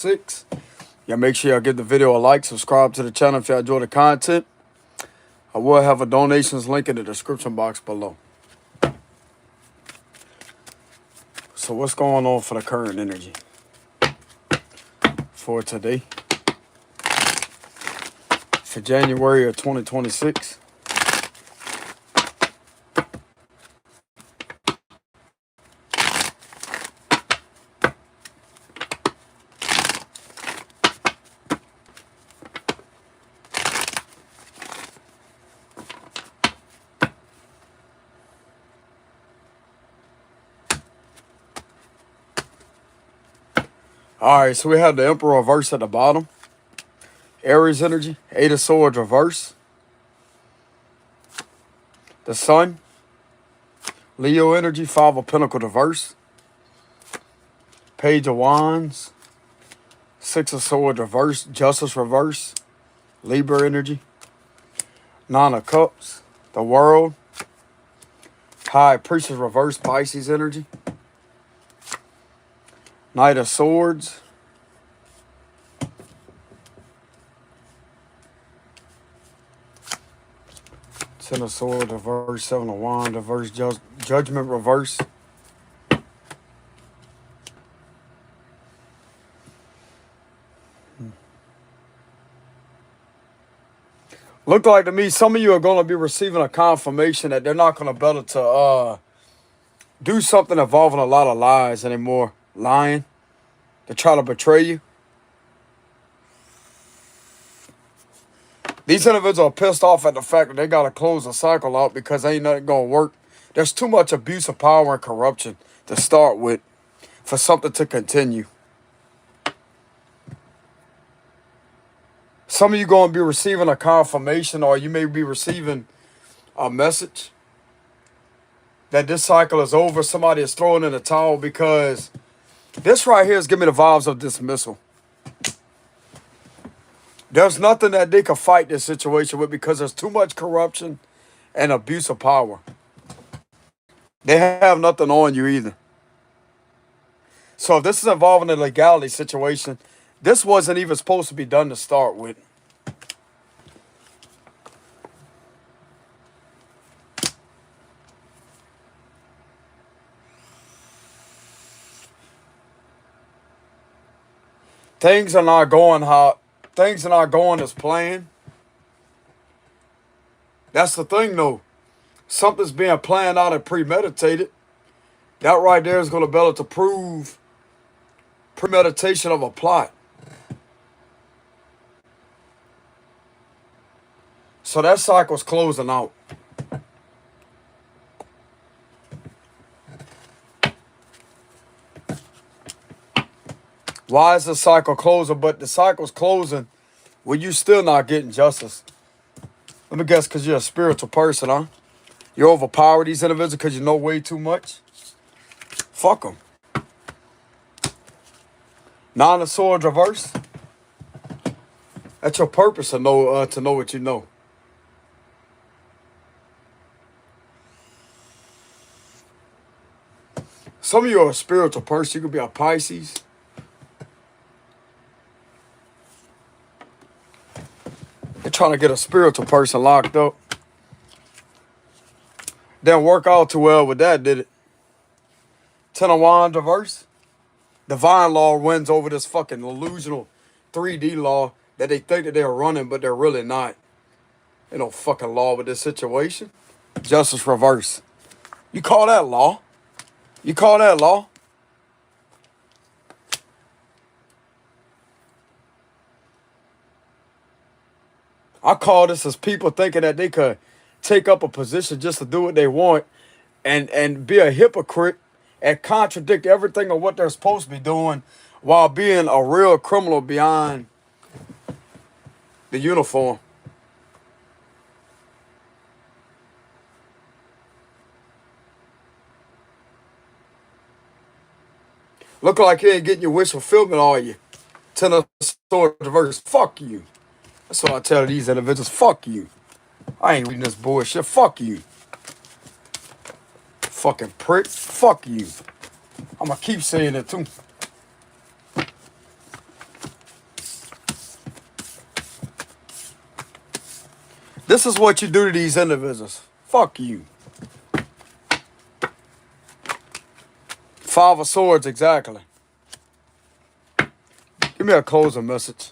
6. Y'all make sure y'all give the video a like, subscribe to the channel if y'all enjoy the content. I will have a donations link in the description box below. So what's going on for the current energy for today? For January of 2026. Alright, so we have the Emperor reverse at the bottom. Aries energy, 8 of Swords reverse. The Sun. Leo energy, 5 of Pentacles reverse. Page of Wands. 6 of Swords reverse. Justice reverse. Libra energy. 9 of Cups. The World. High Priestess reverse. Pisces energy. Knight of Swords. Ten of Swords reverse. 7 of Wands reverse. Judgment reverse. Look like to me some of you are going to be receiving a confirmation that they're not going to be able to do something involving a lot of lies anymore. Lying. They try to betray you. These individuals are pissed off at the fact that they got to close the cycle out because ain't nothing going to work. There's too much abuse of power and corruption to start with for something to continue. Some of you going to be receiving a confirmation, or you may be receiving a message that this cycle is over. Somebody is throwing in the towel because this right here is giving me the vibes of dismissal. There's nothing that they can fight this situation with because there's too much corruption and abuse of power. They have nothing on you either. So if this is involving a legality situation, this wasn't even supposed to be done to start with. Things are not going as planned. That's the thing though. Something's being planned out and premeditated. That right there is going to be able to prove premeditation of a plot. So that cycle's closing out. Why is the cycle closing? But the cycle's closing when you still not getting justice. Let me guess, because you're a spiritual person, huh? You overpower these individuals because you know way too much? Fuck them. 9 of Swords reverse. That's your purpose to know what you know. Some of you are a spiritual person. You could be a Pisces. They're trying to get a spiritual person locked up. Didn't work out too well with that, did it? 10 of Wands reverse. Divine law wins over this fucking illusional 3D law that they think that they're running, but they're really not. Ain't no fucking law with this situation. Justice reverse. You call that law? You call that law? I call this as people thinking that they could take up a position just to do what they want and be a hypocrite and contradict everything of what they're supposed to be doing while being a real criminal beyond the uniform. Look like you ain't getting your wish fulfillment, are you? 10 of Swords reverse. Fuck you. That's what I tell these individuals. Fuck you. I ain't reading this bullshit. Fuck you. Fucking prick. Fuck you. I'm going to keep saying it too. This is what you do to these individuals. Fuck you. Five of Swords, exactly. Give me a closing message.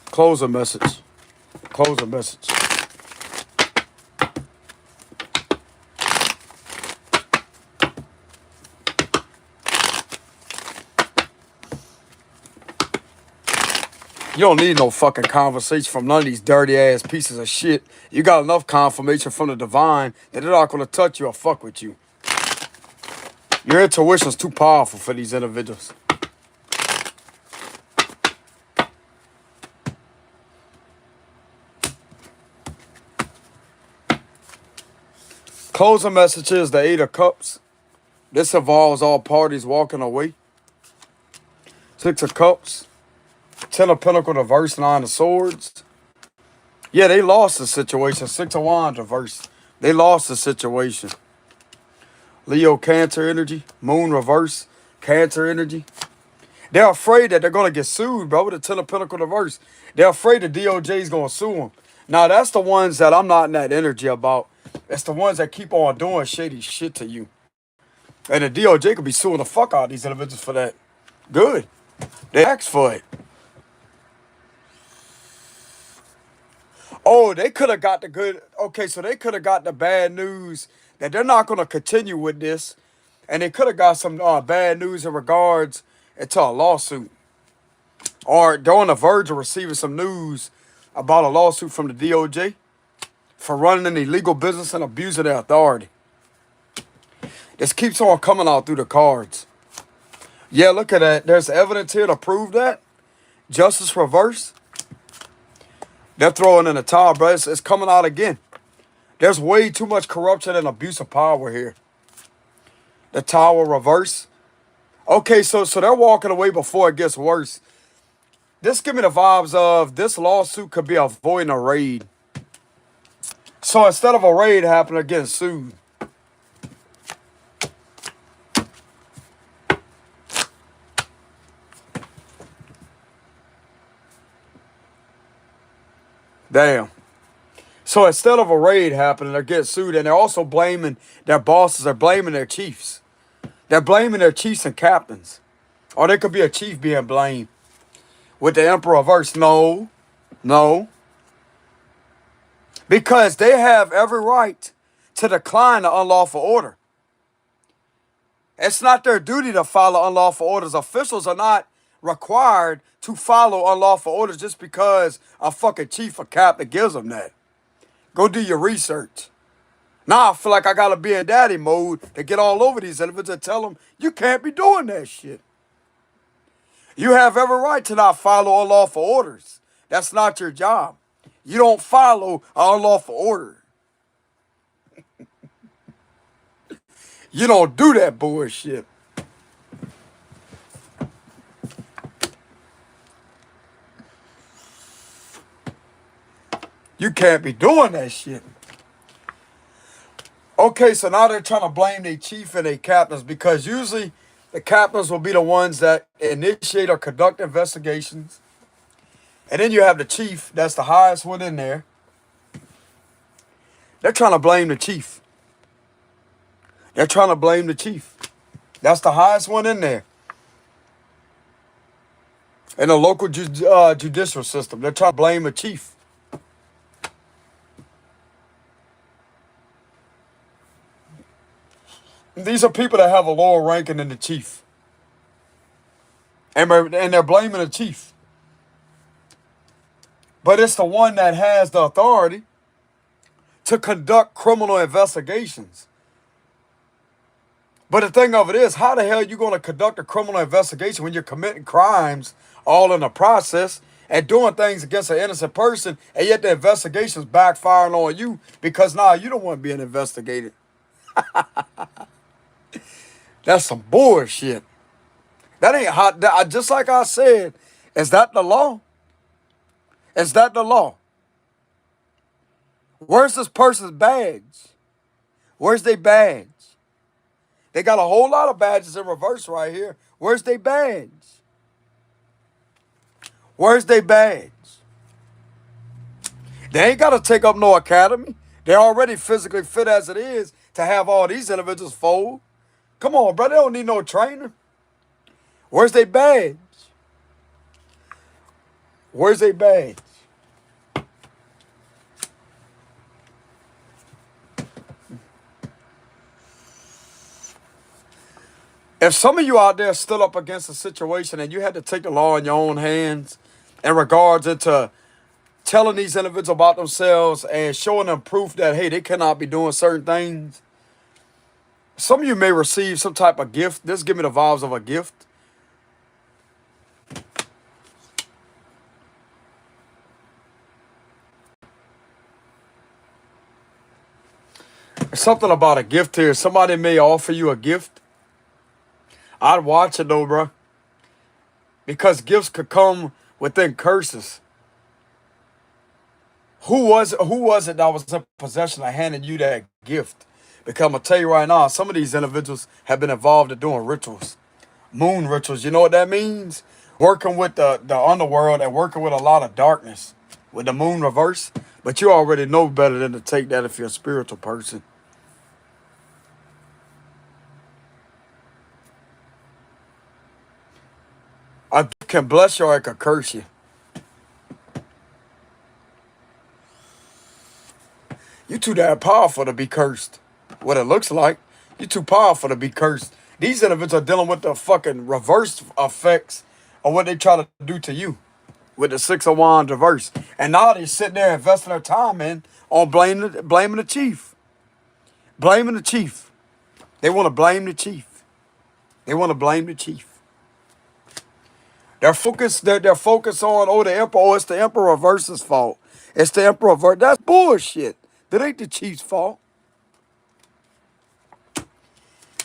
Closing message. Closing message. You don't need no fucking conversation from none of these dirty ass pieces of shit. You got enough confirmation from the divine that they're not gonna touch you or fuck with you. Your intuition's too powerful for these individuals. Closing message is the Eight of Cups. This involves all parties walking away. Six of Cups. Ten of Pentacles reverse, Nine of Swords. Yeah, they lost the situation. Six of Wands reverse. They lost the situation. Leo, Cancer energy. Moon reverse. Cancer energy. They're afraid that they're going to get sued, bro, with the Ten of Pentacles reverse. They're afraid the DOJ is going to sue them. Now, that's the ones that I'm not in that energy about. It's the ones that keep on doing shady shit to you. And the DOJ could be suing the fuck out of these individuals for that. Good. They asked for it. Oh, they could have got the good. Okay, so they could have got the bad news that they're not going to continue with this. And they could have got some bad news in regards to a lawsuit. Or they're on the verge of receiving some news about a lawsuit from the DOJ for running an illegal business and abusing their authority. This keeps on coming out through the cards. Yeah, look at that. There's evidence here to prove that. Justice reverse. They're throwing in the towel, bro. It's coming out again. There's way too much corruption and abuse of power here. The Tower reverse. Okay, so they're walking away before it gets worse. This give me the vibes of this lawsuit could be avoiding a raid. So instead of a raid happening, they're getting sued. Damn. So instead of a raid happening, they're getting sued, and they're also blaming their bosses. They're blaming their chiefs. They're blaming their chiefs and captains. Or there could be a chief being blamed. With the Emperor reverse. No. No. Because they have every right to decline the unlawful order. It's not their duty to follow unlawful orders. Officials are not required to follow unlawful orders just because a fucking chief or captain gives them that. Go do your research. Now I feel like I gotta be in daddy mode to get all over these individuals and tell them you can't be doing that shit. You have every right to not follow unlawful orders. That's not your job. You don't follow an unlawful order. You don't do that bullshit. You can't be doing that shit. Okay, so now they're trying to blame their chief and their captains because usually the captains will be the ones that initiate or conduct investigations. And then you have the chief, that's the highest one in there. They're trying to blame the chief. They're trying to blame the chief. That's the highest one in there. In the local judicial system, they're trying to blame the chief. These are people that have a lower ranking than the chief. And they're blaming the chief. But it's the one that has the authority to conduct criminal investigations. But the thing of it is, how the hell are you going to conduct a criminal investigation when you're committing crimes all in the process and doing things against an innocent person, and yet the investigation's backfiring on you because now you don't want to be investigated? That's some bullshit. That ain't hot. Just like I said, is that the law? Is that the law? Where's this person's badge? Where's their badge? They got a whole lot of badges in reverse right here. Where's their badge? Where's their badge? They ain't got to take up no academy. They're already physically fit as it is to have all these individuals fold. Come on, bro. They don't need no trainer. Where's their badge? Where's their badge? If some of you out there stood up against a situation and you had to take the law in your own hands in regards into telling these individuals about themselves and showing them proof that, hey, they cannot be doing certain things, some of you may receive some type of gift. This give me the vibes of a gift. There's something about a gift here. Somebody may offer you a gift. I'd watch it though, bro. Because gifts could come within curses. Who was it that was in possession of handing you that gift? Because I'm gonna tell you right now, some of these individuals have been involved in doing rituals. Moon rituals. You know what that means? Working with the underworld and working with a lot of darkness. With the moon reverse. But you already know better than to take that if you're a spiritual person. A gift can bless you or it can curse you. You too damn powerful to be cursed. What it looks like. You too powerful to be cursed. These individuals are dealing with the fucking reverse effects of what they try to do to you. With the Six of Wands reverse. And now they're sitting there investing their time in on blaming the chief. Blaming the chief. They want to blame the chief. They want to blame the chief. They're focused on, oh, the emperor, oh, it's the emperor reverse's fault. It's the emperor reverse. That's bullshit. That ain't the chief's fault.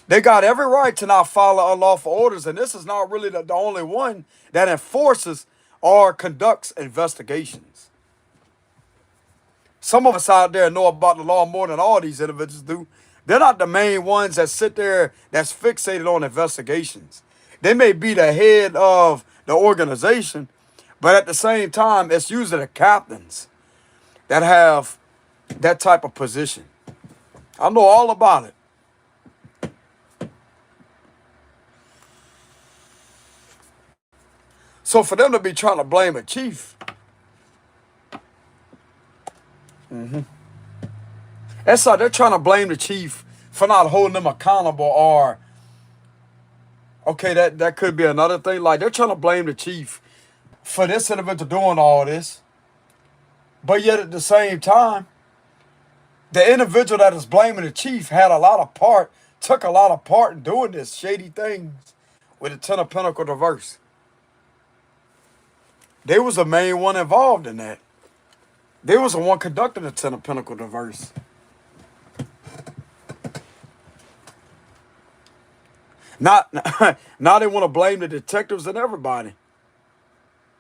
They got every right to not follow unlawful orders, and this is not really the only one that enforces or conducts investigations. Some of us out there know about the law more than all these individuals do. They're not the main ones that sit there that's fixated on investigations. They may be the head of the organization, but at the same time, it's usually the captains that have that type of position. I know all about it. So for them to be trying to blame a chief, that's like they're trying to blame the chief for not holding them accountable, or okay, that could be another thing. Like they're trying to blame the chief for this individual doing all this, but yet at the same time, the individual that is blaming the chief took a lot of part in doing this shady things with the Ten of Pentacles reverse. They was the main one involved in that. They was the one conducting the Ten of Pentacles reverse. Now they want to blame the detectives and everybody.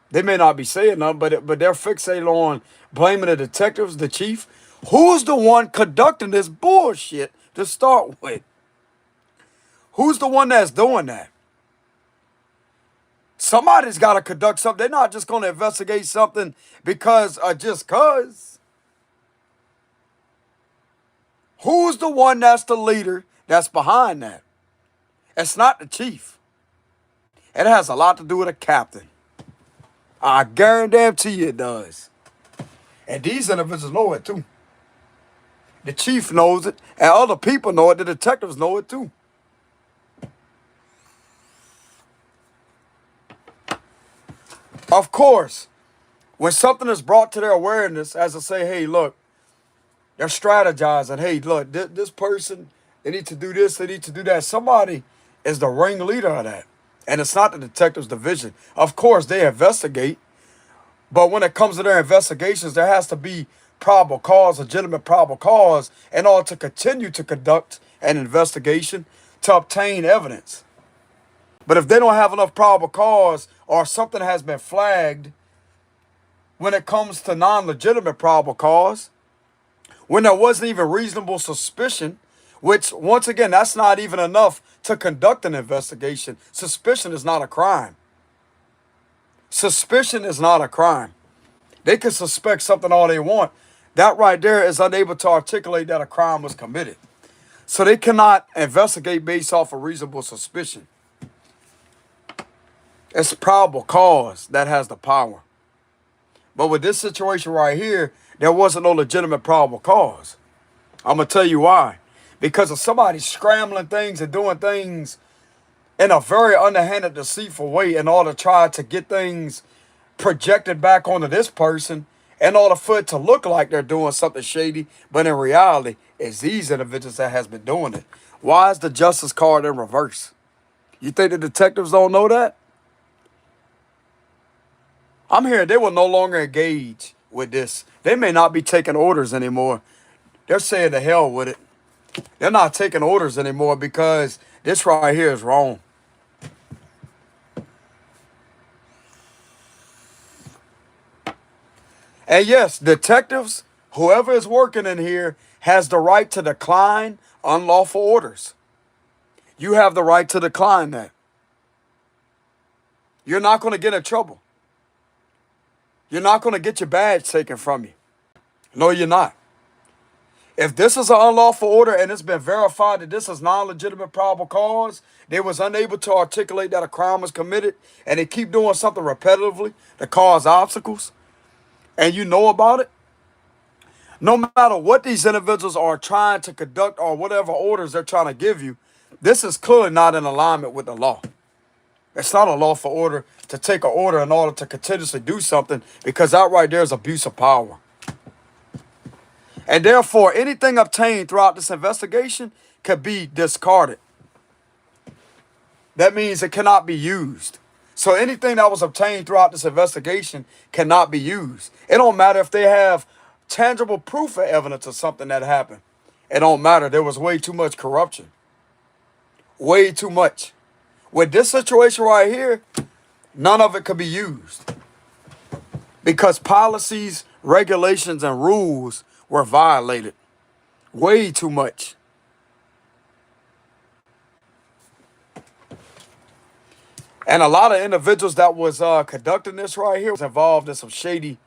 They may not be saying nothing, but they're fixated on blaming the detectives, the chief. Who's the one conducting this bullshit to start with? Who's the one that's doing that? Somebody's got to conduct something. They're not just going to investigate something because just cause. Who's the one that's the leader that's behind that? It's not the chief. It has a lot to do with a captain. I guarantee you it does. And these individuals know it too. The chief knows it, and other people know it. The detectives know it too. Of course, when something is brought to their awareness, as I say, hey, look, they're strategizing. Hey, look, this person, they need to do this, they need to do that. Somebody is the ringleader of that. And it's not the detectives division. Of course, they investigate. But when it comes to their investigations, there has to be probable cause, legitimate probable cause, in order to continue to conduct an investigation to obtain evidence. But if they don't have enough probable cause or something has been flagged when it comes to non-legitimate probable cause, when there wasn't even reasonable suspicion, Which, once again, that's not even enough to conduct an investigation. Suspicion is not a crime. Suspicion is not a crime. They can suspect something all they want. That right there is unable to articulate that a crime was committed. So they cannot investigate based off of reasonable suspicion. It's probable cause that has the power. But with this situation right here, there wasn't no legitimate probable cause. I'm going to tell you why. Because of somebody scrambling things and doing things in a very underhanded, deceitful way in order to try to get things projected back onto this person in order for it to look like they're doing something shady. But in reality, it's these individuals that has been doing it. Why is the justice card in reverse? You think the detectives don't know that? I'm hearing they will no longer engage with this. They may not be taking orders anymore. They're saying to hell with it. They're not taking orders anymore because this right here is wrong. And yes, detectives, whoever is working in here, has the right to decline unlawful orders. You have the right to decline that. You're not going to get in trouble. You're not going to get your badge taken from you. No, you're not. If this is an unlawful order and it's been verified that this is non-legitimate probable cause, they was unable to articulate that a crime was committed, and they keep doing something repetitively to cause obstacles, and you know about it, no matter what these individuals are trying to conduct or whatever orders they're trying to give you, this is clearly not in alignment with the law. It's not a lawful order to take an order in order to continuously do something, because that right there is abuse of power. And therefore, anything obtained throughout this investigation could be discarded. That means it cannot be used. So anything that was obtained throughout this investigation cannot be used. It don't matter if they have tangible proof or evidence of something that happened. It don't matter. There was way too much corruption. Way too much. With this situation right here, none of it could be used. Because policies, regulations, and rules were violated. Way too much. And a lot of individuals that was conducting this right here was involved in some shady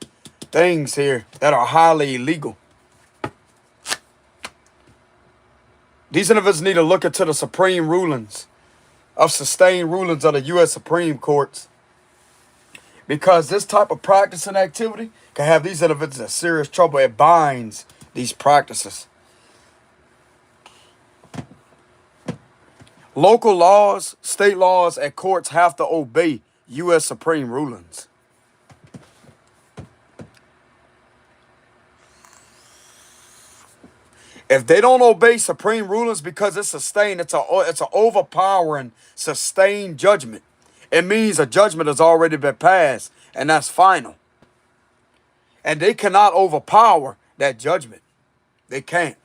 things here that are highly illegal. These individuals need to look into the supreme rulings of sustained rulings of the U.S. Supreme Courts, because this type of practice and activity can have these individuals in serious trouble. It binds these practices. Local laws, state laws, and courts have to obey U.S. Supreme rulings. If they don't obey supreme rulings because it's sustained, it's an overpowering, sustained judgment. It means a judgment has already been passed, and that's final. And they cannot overpower that judgment. They can't.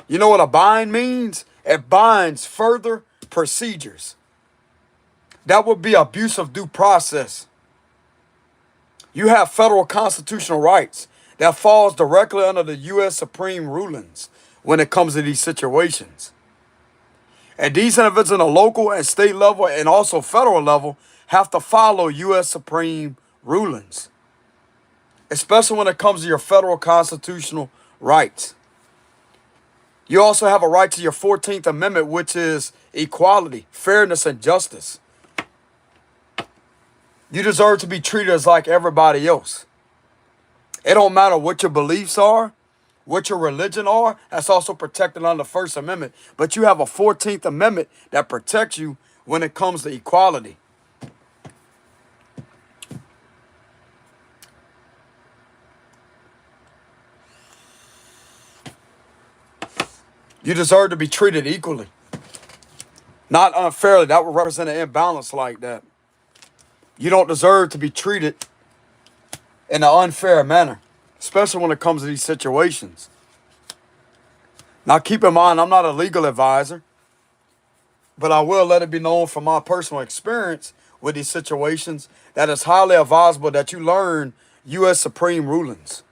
You know what a bind means? It binds further procedures. That would be abuse of due process. You have federal constitutional rights that falls directly under the U.S. Supreme rulings when it comes to these situations. And these individuals on the local and state level and also federal level have to follow U.S. Supreme rulings, especially when it comes to your federal constitutional rights. You also have a right to your 14th Amendment, which is equality, fairness, and justice. You deserve to be treated as like everybody else. It don't matter what your beliefs are, what your religion are. That's also protected under the First Amendment. But you have a 14th Amendment that protects you when it comes to equality. You deserve to be treated equally, not unfairly. That would represent an imbalance like that. You don't deserve to be treated in an unfair manner, especially when it comes to these situations. Now, keep in mind, I'm not a legal advisor, but I will let it be known from my personal experience with these situations that it's highly advisable that you learn U.S. Supreme rulings,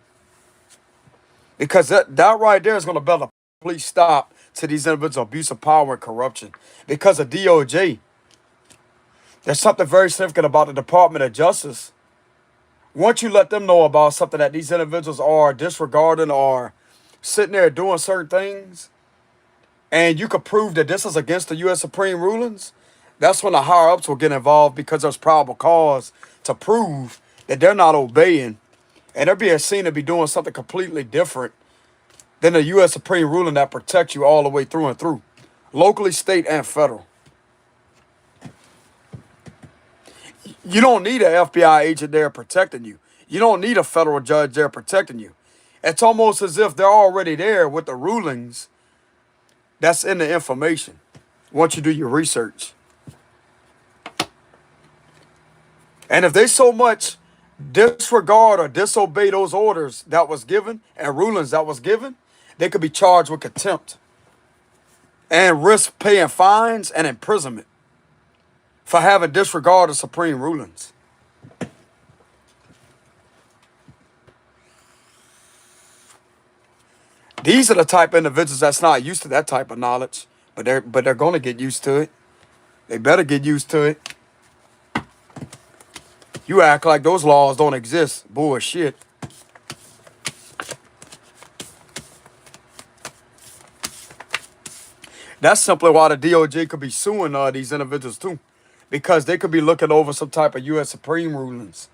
because that right there is going to build a complete stop to these individuals' abuse of power and corruption. Because of DOJ, there's something very significant about the Department of Justice. Once you let them know about something that these individuals are disregarding or sitting there doing certain things, and you could prove that this is against the U.S. Supreme rulings, that's when the higher-ups will get involved because there's probable cause to prove that they're not obeying and they're being seen to be doing something completely different than the U.S. Supreme ruling that protects you all the way through and through, locally, state, and federal. You don't need an FBI agent there protecting you. You don't need a federal judge there protecting you. It's almost as if they're already there with the rulings that's in the information once you do your research. And if they so much disregard or disobey those orders that was given and rulings that was given, they could be charged with contempt and risk paying fines and imprisonment for having disregarded supreme rulings. These are the type of individuals that's not used to that type of knowledge, but they're going to get used to it. They better get used to it. You act like those laws don't exist. Bullshit. That's simply why the DOJ could be suing these individuals too, because they could be looking over some type of U.S. Supreme rulings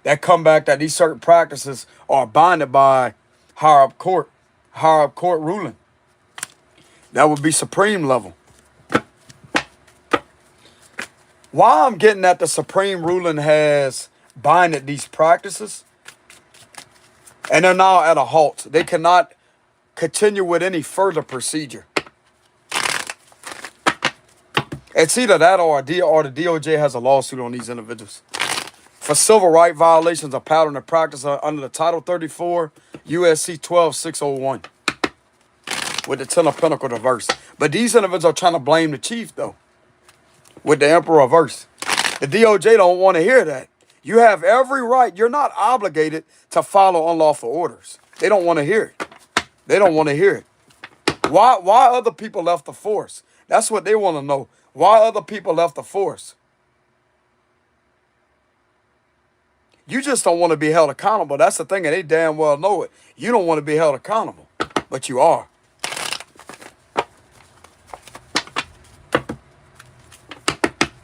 that come back that these certain practices are binded by higher up court ruling. That would be Supreme level. Why I'm getting that the Supreme ruling has binded these practices, and they're now at a halt. They cannot continue with any further procedure. It's either that or the DOJ has a lawsuit on these individuals for civil rights violations of pattern and practice under the Title 34 USC 12601 with the Ten of Pentacles reverse. But these individuals are trying to blame the chief though, with the Emperor reverse. The DOJ don't want to hear that. You have every right. You're not obligated to follow unlawful orders. They don't want to hear it. They don't want to hear it. Why other people left the force? That's what they want to know. Why other people left the force? You just don't want to be held accountable. That's the thing, and they damn well know it. You don't want to be held accountable, but you are.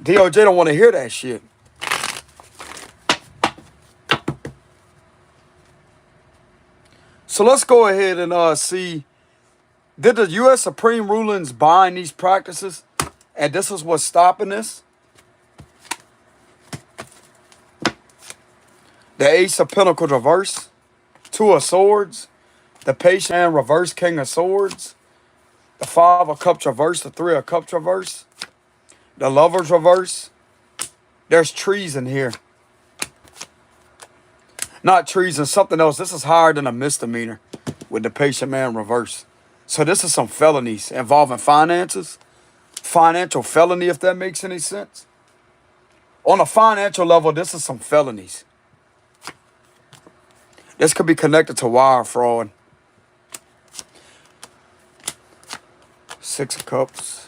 DOJ don't want to hear that shit. So let's go ahead and see, did the U.S. Supreme rulings bind these practices? And this is what's stopping this? The Ace of Pentacles reverse, Two of Swords, the Patient and reverse, King of Swords, the Five of Cups reverse, the Three of Cups reverse, the Lovers reverse. There's treason here. Not treason, something else. This is higher than a misdemeanor with the Patient Man reverse. So this is some felonies involving finances. Financial felony, if that makes any sense. On a financial level, this is some felonies. This could be connected to wire fraud. Six of Cups,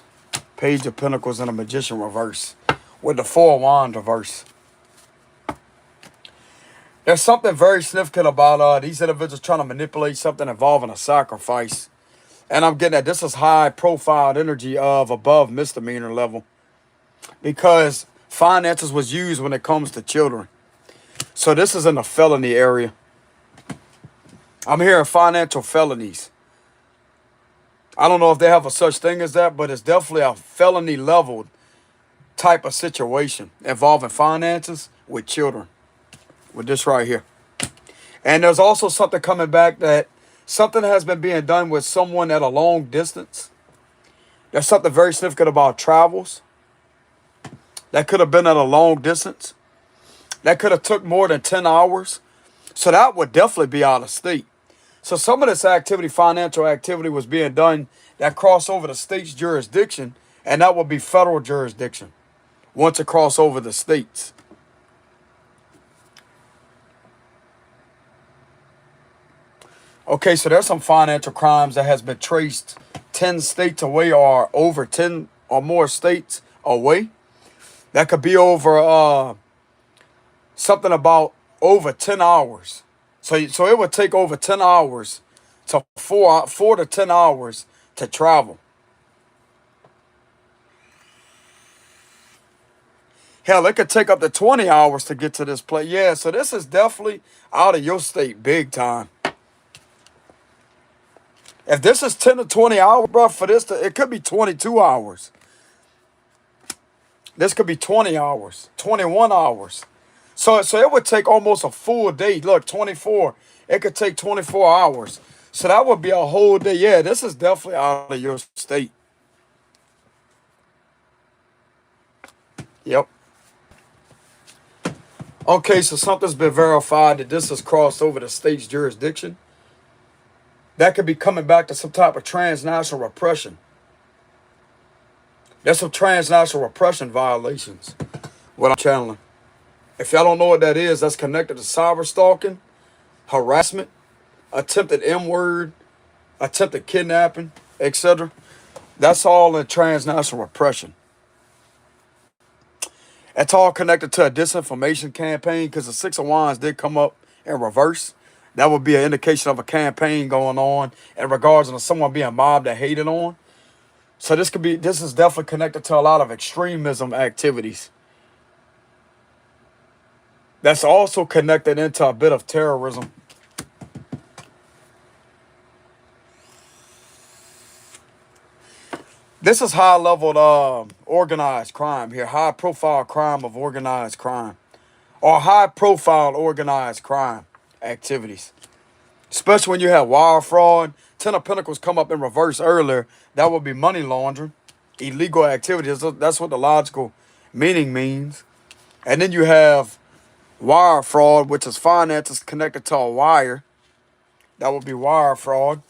Page of Pentacles, and a Magician reverse with the Four of Wands reverse. There's something very significant about these individuals trying to manipulate something involving a sacrifice. And I'm getting that this is high profile energy of above misdemeanor level. Because finances was used when it comes to children. So this is in the felony area. I'm hearing financial felonies. I don't know if they have a such thing as that, but it's definitely a felony level type of situation involving finances with children. With this right here. And there's also something coming back that something has been being done with someone at a long distance. There's something very significant about travels. That could have been at a long distance. That could have took more than 10 hours. So that would definitely be out of state. So some of this activity, financial activity, was being done that crossed over the state's jurisdiction. And that would be federal jurisdiction once it crossed over the states. Okay, so there's some financial crimes that has been traced 10 states away or over 10 or more states away. That could be over something about over 10 hours. So it would take over 10 hours to 4 to 10 hours to travel. Hell, it could take up to 20 hours to get to this place. Yeah, so this is definitely out of your state big time. If this is 10 to 20 hours, bro, for this, it could be 22 hours. This could be 20 hours, 21 hours. So it would take almost a full day. Look, 24. It could take 24 hours. So that would be a whole day. Yeah, this is definitely out of your state. Yep. Okay, so something's been verified that this has crossed over the state's jurisdiction. That could be coming back to some type of transnational repression. There's some transnational repression violations. What I'm channeling. If y'all don't know what that is, that's connected to cyber stalking, harassment, attempted M-word, attempted kidnapping, etc. That's all in transnational repression. It's all connected to a disinformation campaign because the Six of Wands did come up in reverse. That would be an indication of a campaign going on in regards to someone being mobbed or hated on. So this is definitely connected to a lot of extremism activities. That's also connected into a bit of terrorism. This is high-level organized crime here. High-profile crime of organized crime. Or high-profile organized crime activities. Especially when you have wire fraud. Ten of Pentacles come up in reverse earlier. That would be money laundering. Illegal activities. That's what the logical meaning means. And then you have wire fraud, which is finances connected to a wire. That would be wire fraud.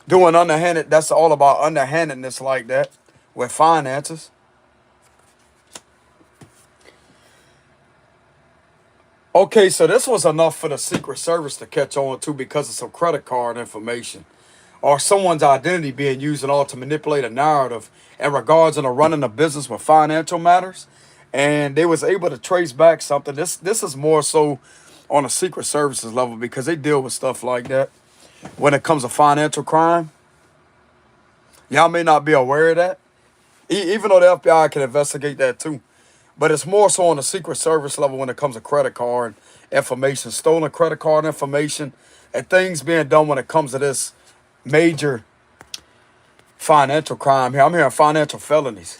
Doing underhanded, that's all about underhandedness like that with finances. Okay, so this was enough for the Secret Service to catch on to because of some credit card information or someone's identity being used in order to manipulate a narrative in regards to running a business with financial matters. And they was able to trace back something. This is more so on a Secret Services level because they deal with stuff like that when it comes to financial crime. Y'all may not be aware of that, even though the FBI can investigate that too. But it's more so on the Secret Service level when it comes to credit card information, stolen credit card information, and things being done when it comes to this major financial crime here. I'm hearing financial felonies.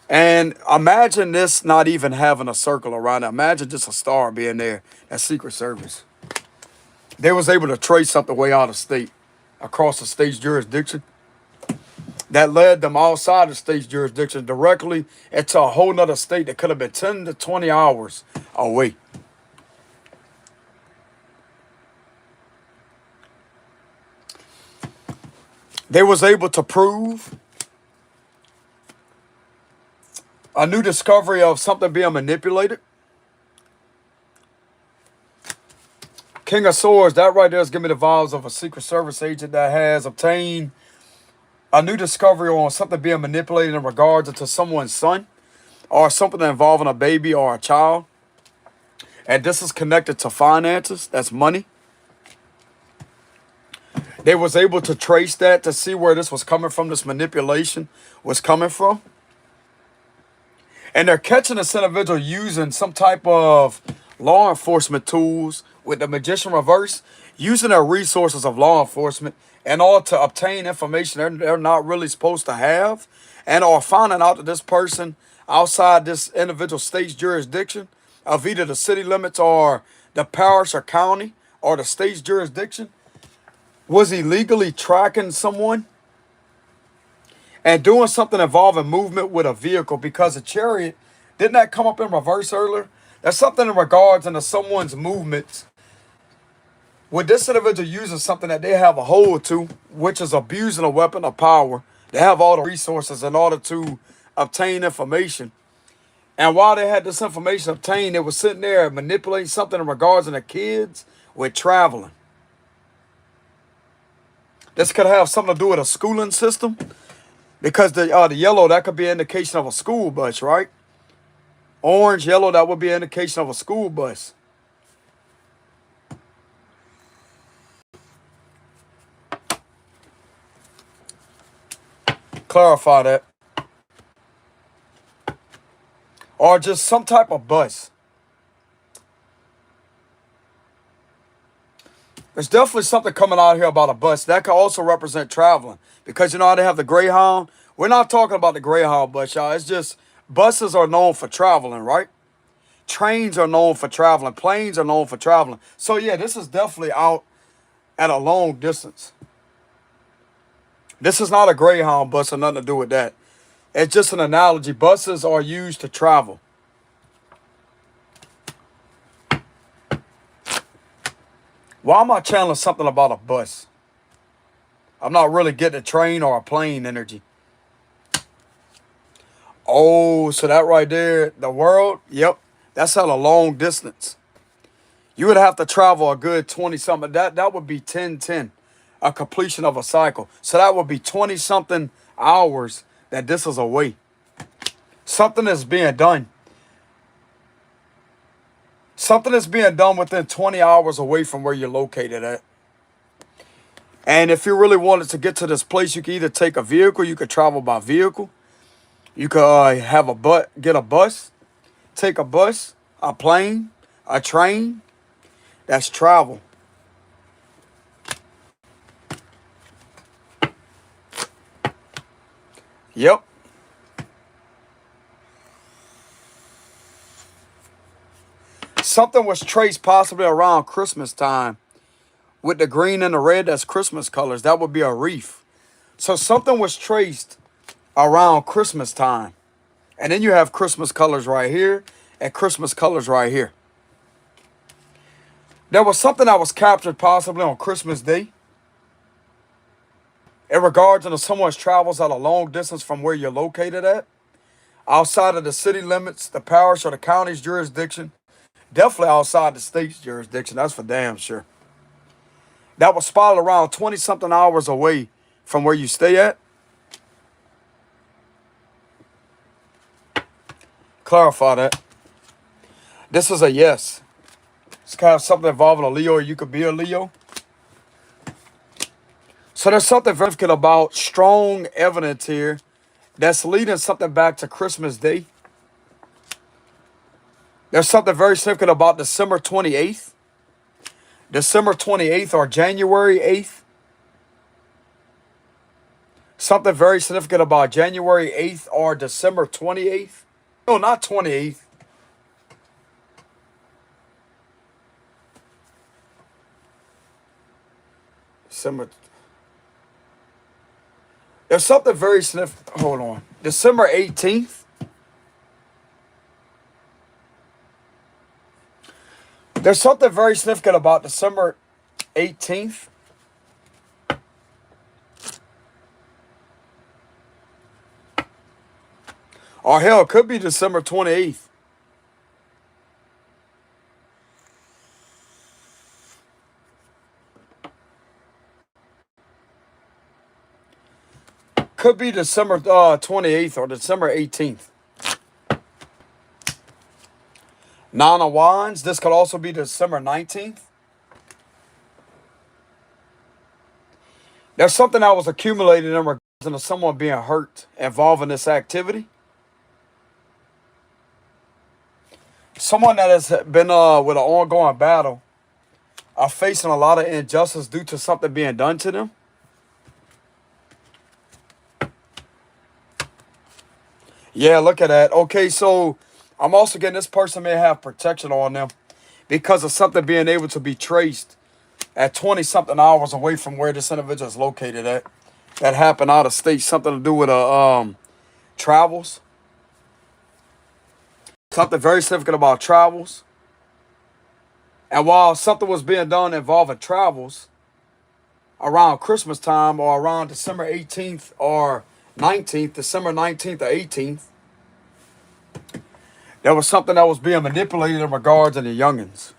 And imagine this not even having a circle around it. Imagine just a star being there at Secret Service. They was able to trace something way out of state, across the state's jurisdiction. That led them outside the state's jurisdiction directly into a whole nother state that could have been 10 to 20 hours away. They was able to prove a new discovery of something being manipulated. King of Swords, that right there is giving me the vibes of a Secret Service agent that has obtained a new discovery on something being manipulated in regards to someone's son or something involving a baby or a child. And this is connected to finances. That's money. They was able to trace that to see where this was coming from, this manipulation was coming from. And they're catching this individual using some type of law enforcement tools with the Magician reverse, using their resources of law enforcement in order to obtain information they're not really supposed to have, and are finding out that this person outside this individual state's jurisdiction of either the city limits or the parish or county or the state's jurisdiction was illegally tracking someone and doing something involving movement with a vehicle, because a chariot, didn't that come up in reverse earlier? There's something in regards into someone's movements with this individual using something that they have a hold to, which is abusing a weapon of power. They have all the resources in order to obtain information. And while they had this information obtained, they were sitting there manipulating something in regards to the kids with traveling. This could have something to do with a schooling system. Because the yellow, that could be an indication of a school bus, right? Orange, yellow, that would be an indication of a school bus. Clarify that. Or just some type of bus. There's definitely something coming out here about a bus. That could also represent traveling. Because you know how they have the Greyhound? We're not talking about the Greyhound bus, y'all. It's just buses are known for traveling, right? Trains are known for traveling. Planes are known for traveling. So yeah, this is definitely out at a long distance. This is not a Greyhound bus or nothing to do with that. It's just an analogy. Buses are used to travel. Why am I channeling something about a bus? I'm not really getting a train or a plane energy. Oh, so that right there, the world, yep, that's at a long distance. You would have to travel a good 20-something. That would be 10-10, a completion of a cycle. So that would be 20-something hours that this is away. Something is being done. Something is being done within 20 hours away from where you're located at. And if you really wanted to get to this place, you could either take a vehicle, you could travel by vehicle. You could get a bus, take a bus, a plane, a train. That's travel. Yep. Something was traced possibly around Christmas time. With the green and the red, that's Christmas colors. That would be a wreath. So something was traced around Christmas time. And then you have Christmas colors right here and Christmas colors right here. There was something that was captured possibly on Christmas Day. In regards to someone's travels at a long distance from where you're located at. Outside of the city limits, the parish or the county's jurisdiction. Definitely outside the state's jurisdiction. That's for damn sure. That was spotted around 20-something hours away from where you stay at. Clarify that. This is a yes. It's kind of something involving a Leo, or you could be a Leo. So there's something very significant about strong evidence here that's leading something back to Christmas Day. There's something very significant about December 28th. December 28th or January 8th. Something very significant about January 8th or December 28th. No, not 28th. December. There's something very significant. Hold on. December 18th. There's something very significant about December 18th. Or hell, it could be December 28th. Could be December 28th or December 18th. Nine of Wands. This could also be December 19th. There's something that was accumulated in regards to someone being hurt involved in this activity. Someone that has been with an ongoing battle are facing a lot of injustice due to something being done to them. Yeah, look at that. Okay, so I'm also getting this person may have protection on them because of something being able to be traced at 20-something hours away from where this individual is located at. That happened out of state. Something to do with travels. Something very significant about travels. And while something was being done involving travels around Christmas time or around December 18th or 19th, December 19th or 18th, There was something that was being manipulated in regards to the youngins.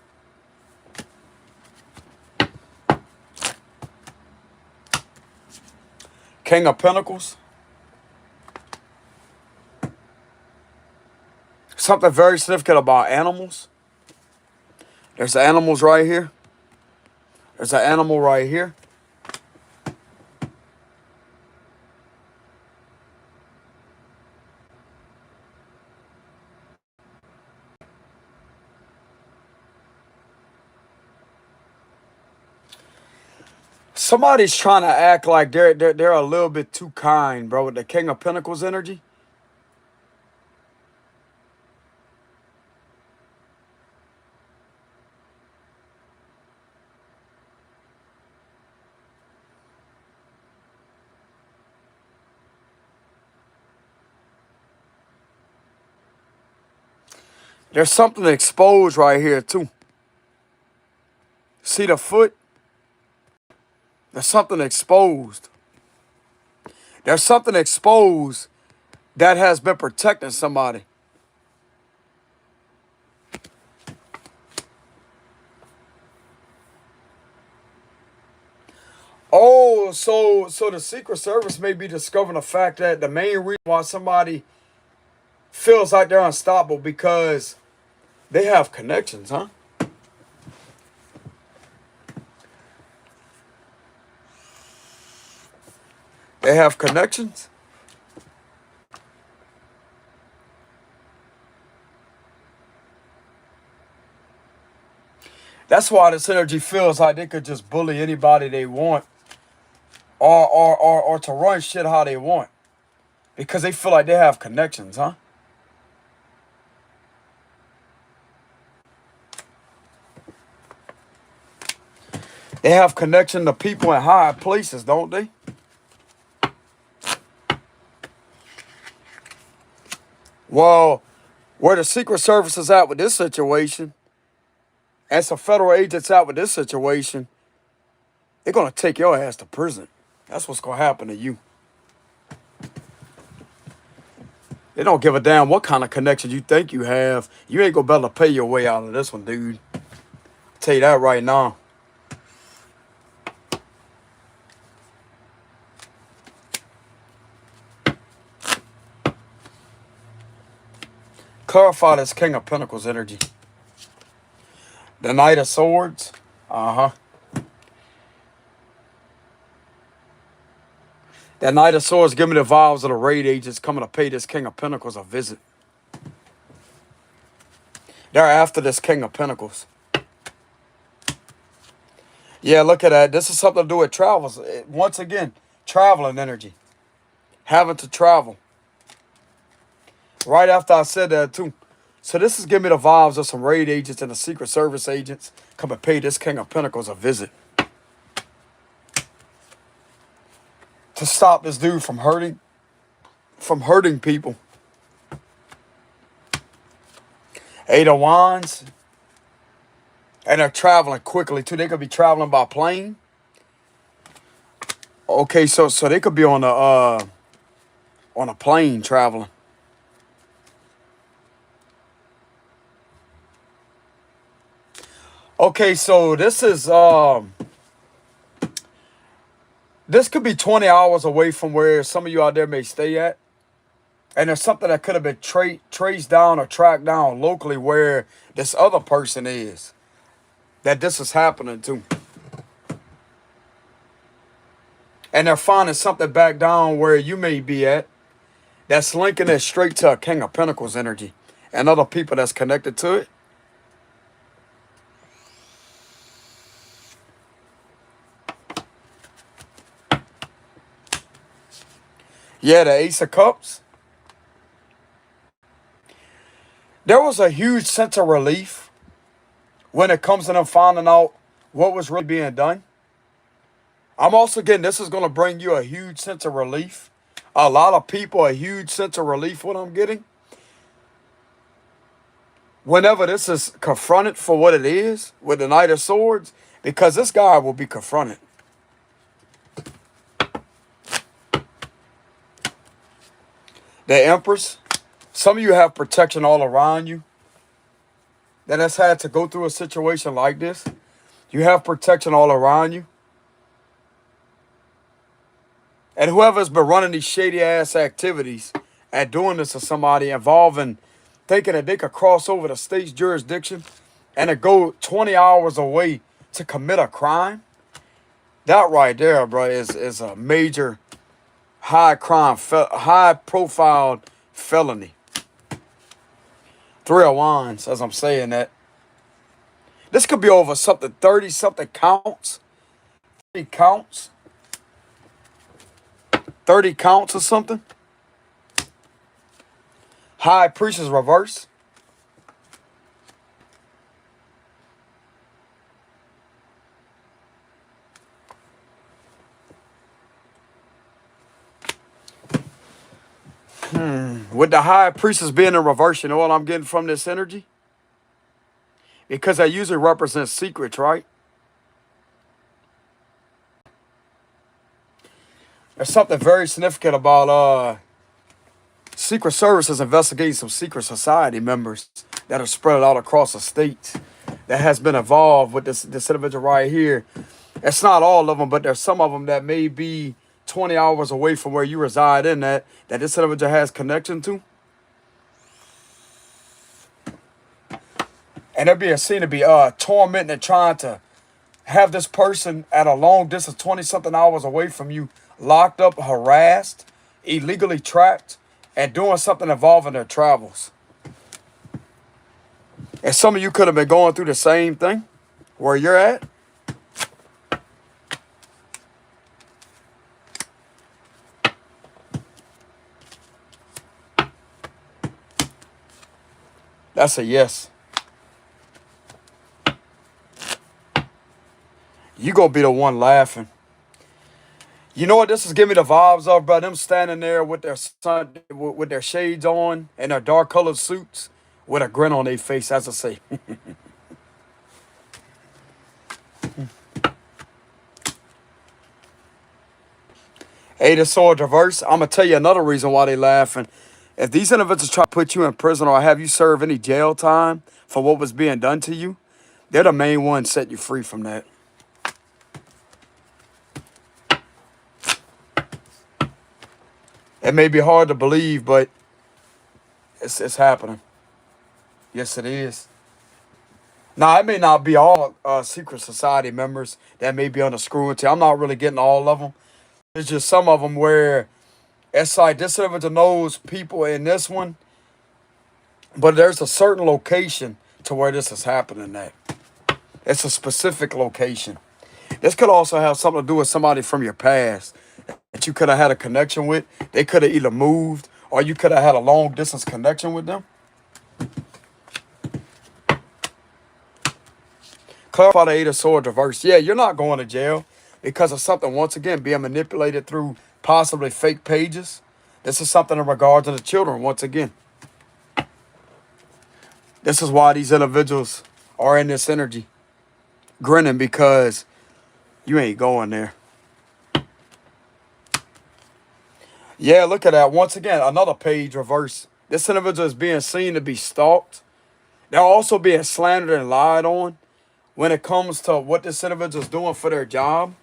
King of Pentacles. Something very significant about animals. There's animals right here. There's an animal right here. Somebody's trying to act like they're a little bit too kind, bro, with the King of Pentacles energy. There's something exposed right here, too. See the foot? There's something exposed. There's something exposed that has been protecting somebody. Oh, so the Secret Service may be discovering the fact that the main reason why somebody feels like they're unstoppable because they have connections, huh? They have connections. That's why this energy feels like they could just bully anybody they want or to run shit how they want. Because they feel like they have connections, huh? They have connection to people in high places, don't they? Well, where the Secret Service is at with this situation, and some federal agents out with this situation, they're going to take your ass to prison. That's what's going to happen to you. They don't give a damn what kind of connection you think you have. You ain't going to be able to pay your way out of this one, dude. I'll tell you that right now. Clarify this King of Pentacles energy. The Knight of Swords. Uh-huh. That Knight of Swords give me the vibes of the raid agents coming to pay this King of Pentacles a visit. They're after this King of Pentacles. Yeah, look at that. This is something to do with travels. Once again, traveling energy. Having to travel. Right after I said that, too. So this is giving me the vibes of some raid agents and the Secret Service agents come and pay this King of Pentacles a visit. To stop this dude from hurting people. Eight of Wands. And they're traveling quickly, too. They could be traveling by plane. Okay, so they could be on a plane traveling. Okay, so this is this could be 20 hours away from where some of you out there may stay at. And there's something that could have been traced down or tracked down locally where this other person is. That this is happening to. And they're finding something back down where you may be at. That's linking it straight to a King of Pentacles energy. And other people that's connected to it. Yeah, the Ace of Cups. There was a huge sense of relief when it comes to them finding out what was really being done. I'm also getting, this is going to bring you a huge sense of relief. A lot of people, a huge sense of relief, what I'm getting. Whenever this is confronted for what it is, with the Knight of Swords, because this guy will be confronted. The Empress. Some of you have protection all around you that has had to go through a situation like this. You have protection all around you. And whoever's been running these shady ass activities and doing this to somebody involving thinking that they could cross over the state's jurisdiction and to go 20 hours away to commit a crime, that right there, bro, is a major high profile felony. 3 of Wands, as I'm saying that. This could be over something 30 something counts. 30 counts. 30 counts or something. High Priestess reverse. With the High Priestess being in reverse, you know what I'm getting from this energy? Because that usually represents secrets, right? There's something very significant about Secret Services investigating some secret society members that are spread out across the state that has been involved with this individual right here. It's not all of them, but there's some of them that may be 20 hours away from where you reside in that this individual has connection to. And they're being seen to be tormenting and trying to have this person at a long distance, 20 something hours away from you, locked up, harassed, illegally trapped, and doing something involving their travels. And some of you could have been going through the same thing where you're at. That's a yes. You gonna be the one laughing. You know what this is giving me the vibes of, bro? Them standing there with their with their shades on and their dark colored suits with a grin on their face, as I say. Eight of Swords reverse. I'm gonna tell you another reason why they laughing. If these individuals try to put you in prison or have you serve any jail time for what was being done to you, they're the main ones setting you free from that. It may be hard to believe, but it's happening. Yes, it is. Now, it may not be all secret society members that may be under scrutiny. I'm not really getting all of them. It's just some of them where it's like this individual knows people in this one, but there's a certain location to where this is happening at. It's a specific location. This could also have something to do with somebody from your past that you could have had a connection with. They could have either moved or you could have had a long distance connection with them. Clarify the Eight of Swords reverse. Yeah, you're not going to jail because of something, once again, being manipulated through possibly fake pages. This is something in regard to the children, once again. This is why these individuals are in this energy. Grinning because you ain't going there. Yeah, look at that. Once again, another page reverse. This individual is being seen to be stalked. They're also being slandered and lied on when it comes to what this individual is doing for their job.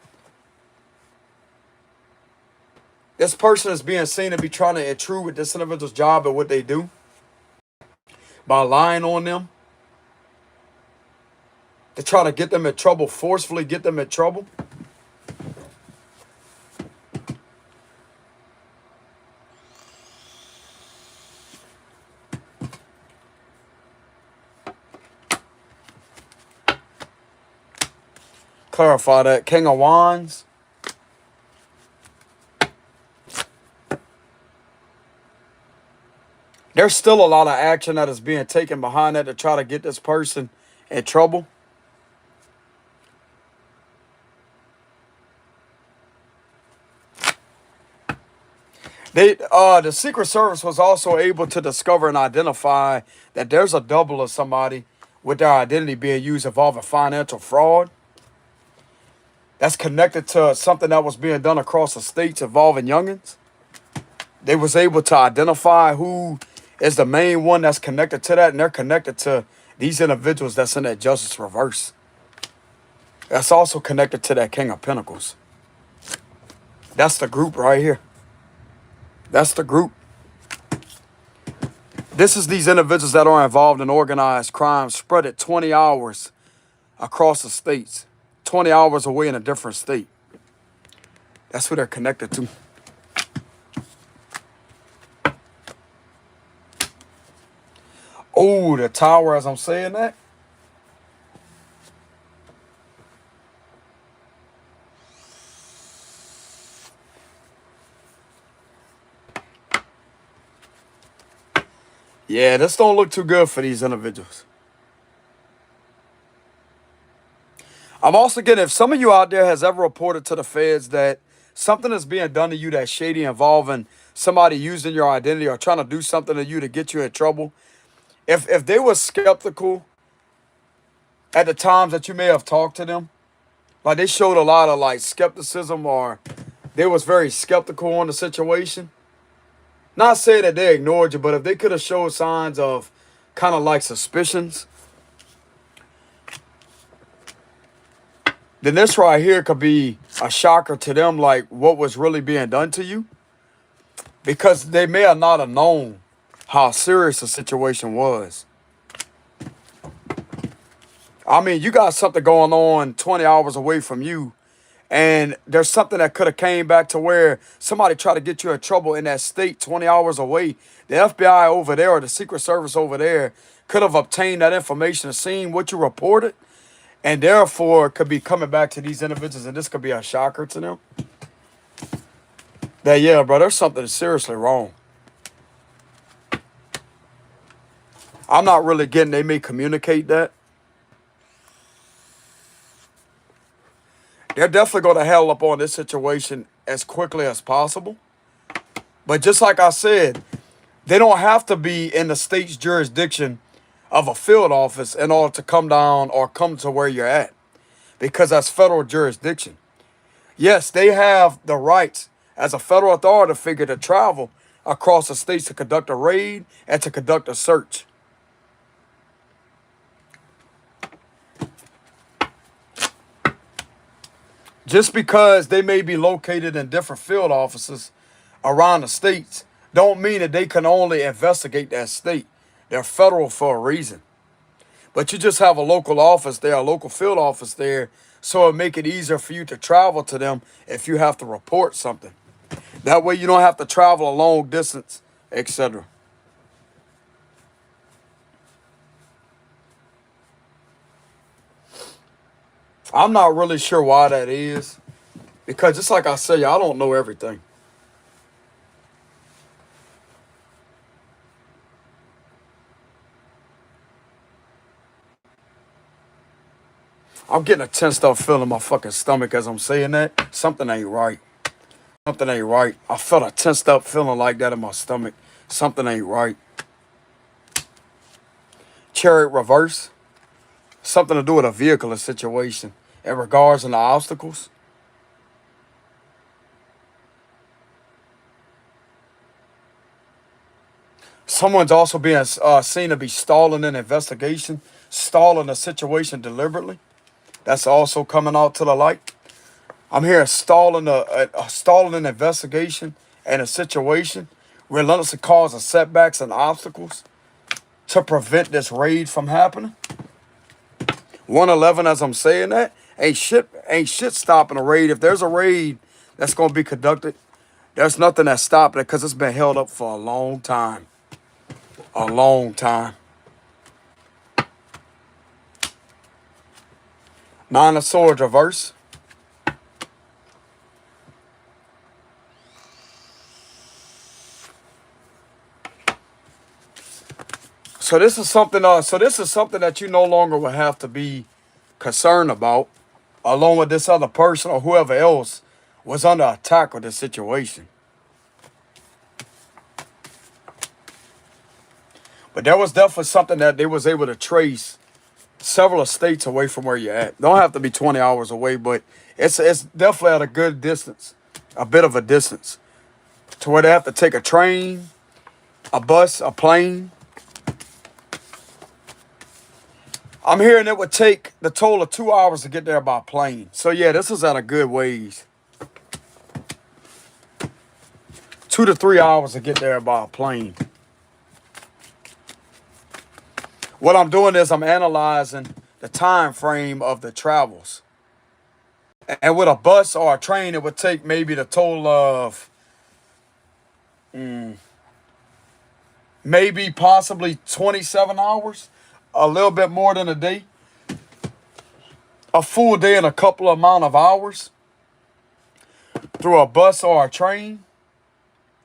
This person is being seen to be trying to intrude with this individual's job and what they do by lying on them. To try to get them in trouble, forcefully get them in trouble. Clarify that. King of Wands. There's still a lot of action that is being taken behind that to try to get this person in trouble. The Secret Service was also able to discover and identify that there's a double of somebody with their identity being used involving financial fraud. That's connected to something that was being done across the states involving youngins. They was able to identify who is the main one that's connected to that, and they're connected to these individuals that's in that Justice reverse. That's also connected to that King of Pentacles. That's the group right here. That's the group. This is these individuals that are involved in organized crime spread at 20 hours across the states. 20 hours away in a different state. That's who they're connected to. Oh, the tower as I'm saying that. Yeah, this don't look too good for these individuals. I'm also getting, if some of you out there has ever reported to the feds that something is being done to you that's shady involving somebody using your identity or trying to do something to you to get you in trouble, if they were skeptical at the times that you may have talked to them, like they showed a lot of like skepticism or they was very skeptical on the situation. Not saying that they ignored you, but if they could have showed signs of kind of like suspicions, then this right here could be a shocker to them, like what was really being done to you. Because they may have not have known how serious the situation was. I mean, you got something going on 20 hours away from you, and there's something that could have came back to where somebody tried to get you in trouble in that state 20 hours away. The FBI over there or the Secret Service over there could have obtained that information and seen what you reported, and therefore could be coming back to these individuals, and this could be a shocker to them. That, yeah, bro, there's something seriously wrong. I'm not really getting they may communicate that. They're definitely going to hell up on this situation as quickly as possible. But just like I said, they don't have to be in the state's jurisdiction of a field office in order to come down or come to where you're at, because that's federal jurisdiction. Yes, they have the rights as a federal authority figure to travel across the states to conduct a raid and to conduct a search. Just because they may be located in different field offices around the states don't mean that they can only investigate that state. They're federal for a reason. But you just have a local office there, a local field office there, so it'll make it easier for you to travel to them if you have to report something. That way you don't have to travel a long distance, etc. I'm not really sure why that is, because just like I say, I don't know everything. I'm getting a tensed up feeling in my fucking stomach as I'm saying that. Something ain't right. Something ain't right. I felt a tensed up feeling like that in my stomach. Something ain't right. Chariot reverse. Something to do with a vehicle or situation in regards to the obstacles. Someone's also being seen to be stalling an investigation, stalling a situation deliberately. That's also coming out to the light. I'm hearing stalling stalling an investigation and a situation, relentlessly causing setbacks and obstacles to prevent this raid from happening. 111, as I'm saying that, ain't shit stopping a raid. If there's a raid that's gonna be conducted, there's nothing that's stopping it because it's been held up for a long time. A long time. Nine of Swords reverse. So this is something. That you no longer will have to be concerned about, along with this other person or whoever else was under attack with this situation. But there was definitely something that they was able to trace several states away from where you're at. Don't have to be 20 hours away, but it's definitely at a good distance, a bit of a distance, to where they have to take a train a bus, a plane. I'm hearing it would take the total of 2 hours to get there by plane. So yeah, this is at a good ways. 2 to 3 hours to get there by a plane. What I'm doing is I'm analyzing the time frame of the travels. And with a bus or a train, it would take maybe the total of maybe possibly 27 hours, a little bit more than a day. A full day and a couple amount of hours through a bus or a train.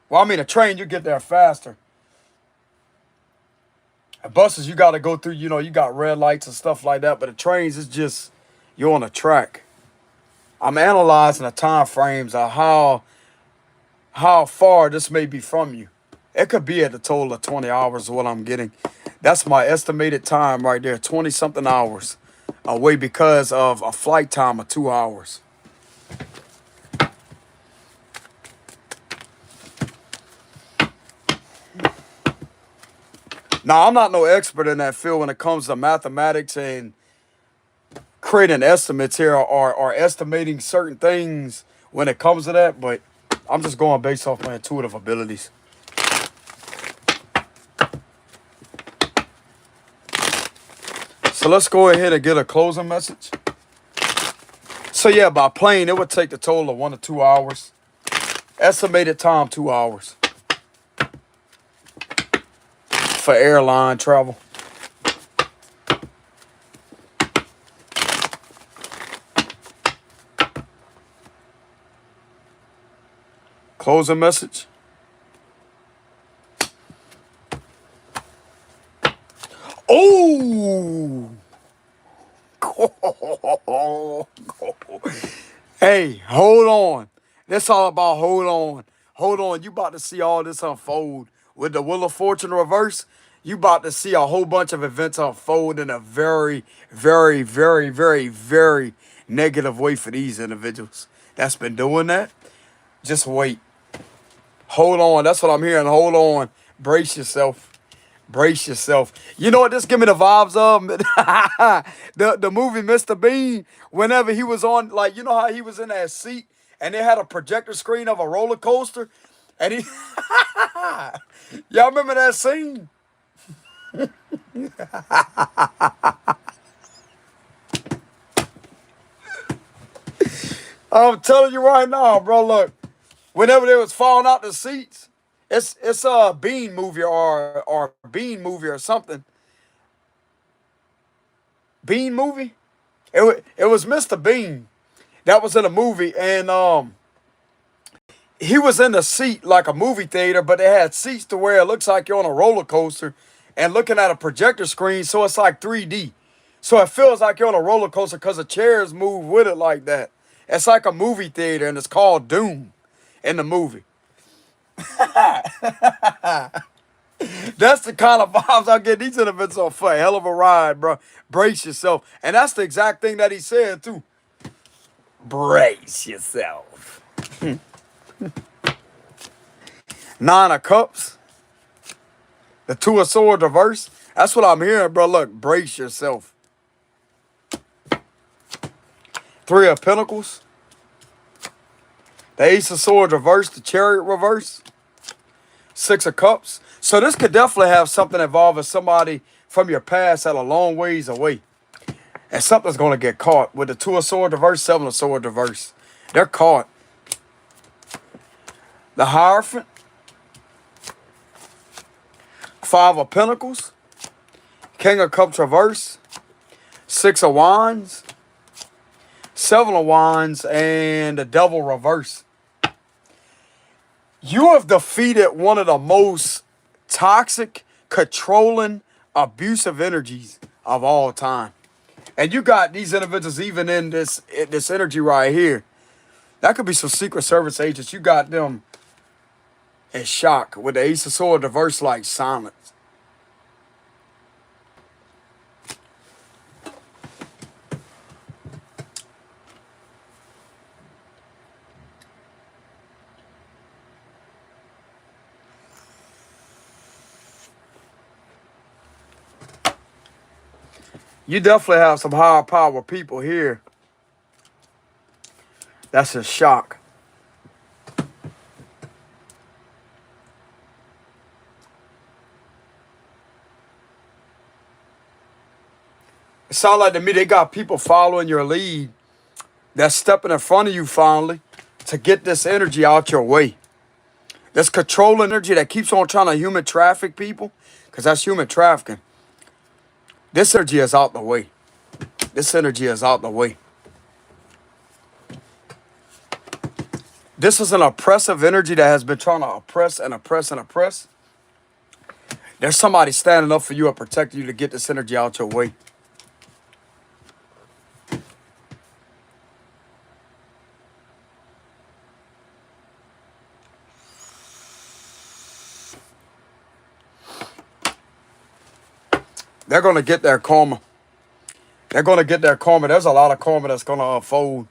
Well, I mean, a train, you get there faster. Buses, you got to go through, you got red lights and stuff like that. But the trains, it's just, you're on a track. I'm analyzing the time frames of how far this may be from you. It could be at a total of 20 hours is what I'm getting. That's my estimated time right there, 20-something hours away because of a flight time of 2 hours. Now, I'm not no expert in that field when it comes to mathematics and creating estimates here or estimating certain things when it comes to that, but I'm just going based off my intuitive abilities. So let's go ahead and get a closing message. So yeah, by plane, it would take the total of 1 to 2 hours. Estimated time, 2 hours. For airline travel. Closing message. Oh! Hey, hold on. That's all about hold on. Hold on. You about to see all this unfold. With the Wheel of Fortune reverse, you about to see a whole bunch of events unfold in a very, very, very, very, very negative way for these individuals that's been doing that. Just wait. Hold on. That's what I'm hearing. Hold on. Brace yourself. Brace yourself. You know what this give me the vibes of? the movie Mr. Bean, whenever he was on, like, you know how he was in that seat and they had a projector screen of a roller coaster? And he... Y'all remember that scene? I'm telling you right now, bro, look. Whenever they was falling out the seats, it's a Bean movie or Bean movie or something. Bean movie? It was Mr. Bean that was in a movie, and he was in the seat like a movie theater, but they had seats to where it looks like you're on a roller coaster and looking at a projector screen, so it's like 3D. So it feels like you're on a roller coaster because the chairs move with it like that. It's like a movie theater, and it's called Doom in the movie. That's the kind of vibes I get. These events are for a hell of a ride, bro. Brace yourself. And that's the exact thing that he said, too. Brace yourself. 9 of Cups. The 2 of Swords reverse. That's what I'm hearing, bro. Look, brace yourself. 3 of Pentacles. The Ace of Swords reverse. The Chariot reverse. 6 of Cups. So this could definitely have something involving somebody from your past at a long ways away. And something's going to get caught. With the 2 of Swords reverse, 7 of Swords reverse. They're caught. The Hierophant. 5 of Pentacles. King of Cups reverse. 6 of Wands. 7 of Wands. And the Devil reverse. You have defeated one of the most toxic, controlling, abusive energies of all time. And you got these individuals even in this energy right here. That could be some Secret Service agents. You got them in shock with the Ace of Swords reverse like silence. You definitely have some higher power people here. That's a shock. It sounds like to me they got people following your lead that's stepping in front of you finally to get this energy out your way. This controlling energy that keeps on trying to human traffic people, because that's human trafficking. This energy is out the way. This energy is out the way. This is an oppressive energy that has been trying to oppress and oppress and oppress. There's somebody standing up for you and protecting you to get this energy out your way. They're going to get their karma. They're going to get their karma. There's a lot of karma that's going to unfold.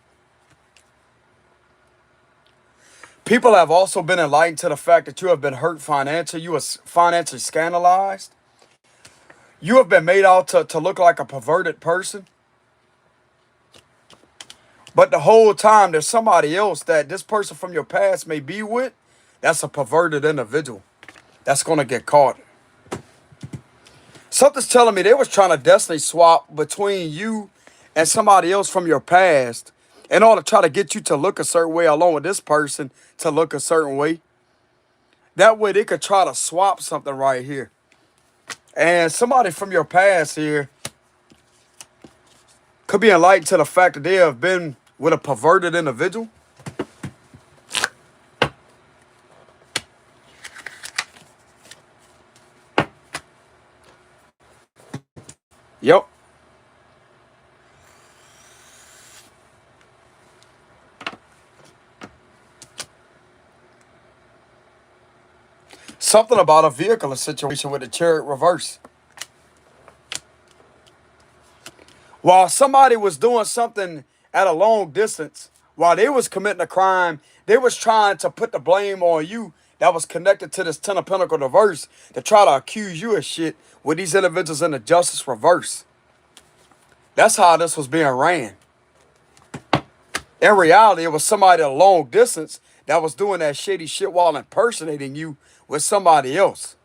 People have also been enlightened to the fact that you have been hurt financially. You were financially scandalized. You have been made out to look like a perverted person. But the whole time there's somebody else that this person from your past may be with. That's a perverted individual. That's going to get caught. Something's telling me they was trying to destiny swap between you and somebody else from your past in order to try to get you to look a certain way along with this person to look a certain way. That way they could try to swap something right here. And somebody from your past here could be enlightened to the fact that they have been with a perverted individual. Yep. Something about a vehicle situation with the chariot reverse. While somebody was doing something at a long distance, while they was committing a crime, they was trying to put the blame on you that was connected to this Ten of Pentacles reverse to try to accuse you of shit with these individuals in the justice reverse. That's how this was being ran. In reality, it was somebody at a long distance that was doing that shady shit while impersonating you with somebody else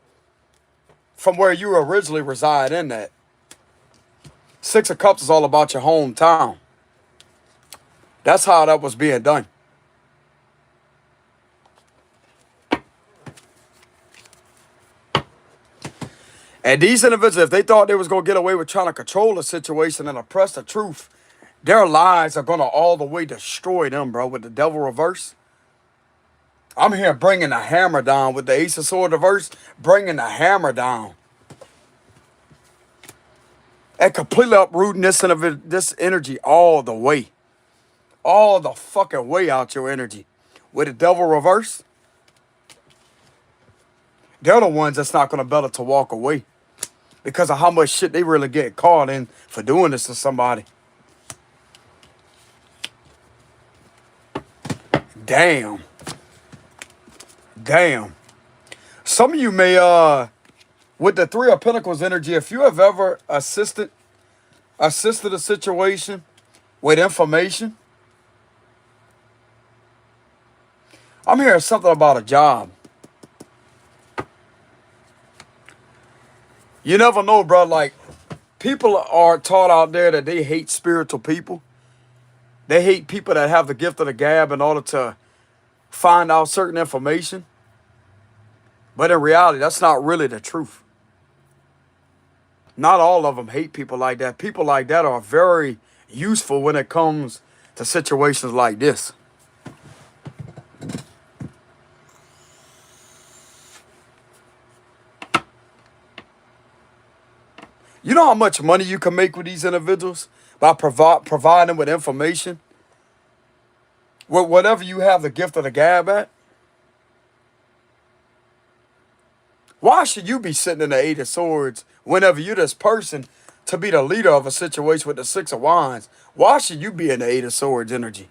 from where you originally reside in that. Six of Cups is all about your hometown. That's how that was being done. And these individuals, if they thought they was going to get away with trying to control the situation and oppress the truth, their lies are going to all the way destroy them, bro, with the devil reverse. I'm here bringing the hammer down with the Ace of Swords reverse, bringing the hammer down. And completely uprooting this energy all the way. All the fucking way out your energy. With the devil reverse, they're the ones that's not going to be able to walk away. Because of how much shit they really get caught in for doing this to somebody. Damn. Damn. Some of you may, with the Three of Pentacles energy, if you have ever assisted a situation with information, I'm hearing something about a job. You never know, bro. Like, people are taught out there that they hate spiritual people. They hate people that have the gift of the gab in order to find out certain information. But in reality, that's not really the truth. Not all of them hate people like that. People like that are very useful when it comes to situations like this. You know how much money you can make with these individuals by providing them with information? Whatever you have the gift of the gab at? Why should you be sitting in the Eight of Swords whenever you're this person to be the leader of a situation with the Six of Wands? Why should you be in the Eight of Swords energy?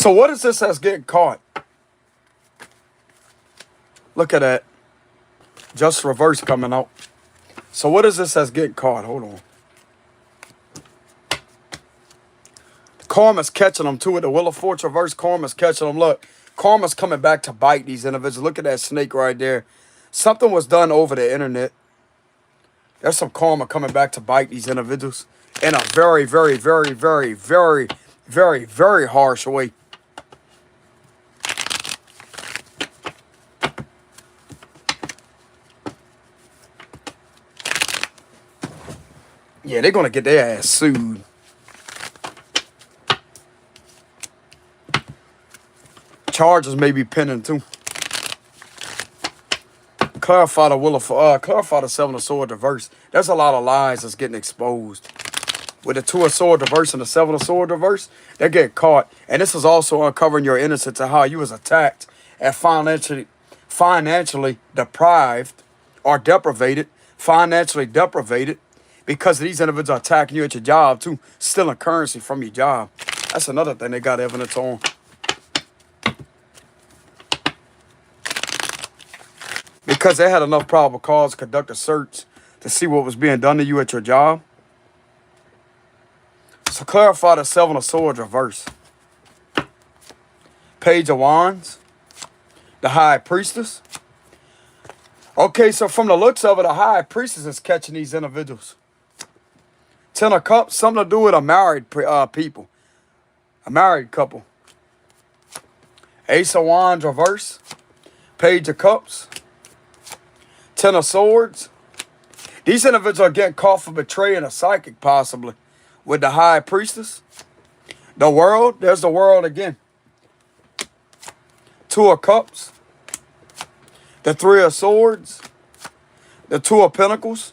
So what is this that's getting caught? Look at that. Just reverse coming out. So what is this that's getting caught? Hold on. Karma's catching them too with the Wheel of Fortune reverse. Karma's catching them. Look, karma's coming back to bite these individuals. Look at that snake right there. Something was done over the internet. There's some karma coming back to bite these individuals in a very, very, very, very, very, very, very harsh way. Yeah, they're going to get their ass sued. Charges may be pending too. Clarify the Wheel of clarify the Seven of Swords reverse. There's a lot of lies that's getting exposed. With the Two of Swords reverse and the Seven of Swords reverse, they're getting caught. And this is also uncovering your innocence and how you was attacked and financially deprived or deprivated, financially deprivated, because these individuals are attacking you at your job too, stealing currency from your job. That's another thing they got evidence on. Because they had enough probable cause to conduct a search to see what was being done to you at your job. So clarify the Seven of Swords reverse. Page of Wands. The High Priestess. Okay, so from the looks of it, the High Priestess is catching these individuals. Ten of Cups, something to do with a married people. A married couple. Ace of Wands reverse. Page of Cups. Ten of Swords. These individuals are getting caught for betraying a psychic, possibly, with the High Priestess. The World. There's the World again. Two of Cups. The Three of Swords. The Two of Pentacles.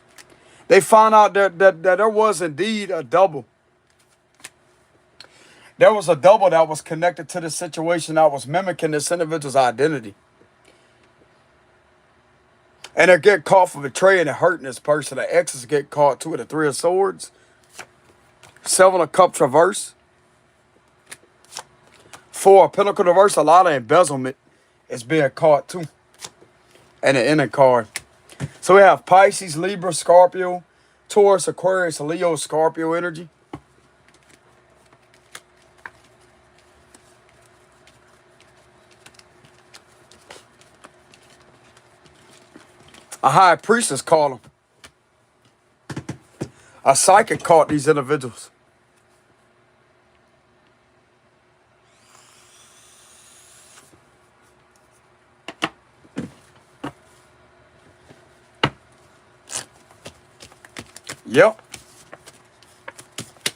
They found out that there was indeed a double. There was a double that was connected to this situation that was mimicking this individual's identity. And they're getting caught for betraying and hurting this person. The exes get caught too with the Three of Swords. Seven of Cups reverse. Four of Pentacles reverse. A lot of embezzlement is being caught too. And the ending card. So we have Pisces, Libra, Scorpio, Taurus, Aquarius, Leo, Scorpio energy. A High Priestess caught them. A psychic caught these individuals. Yep.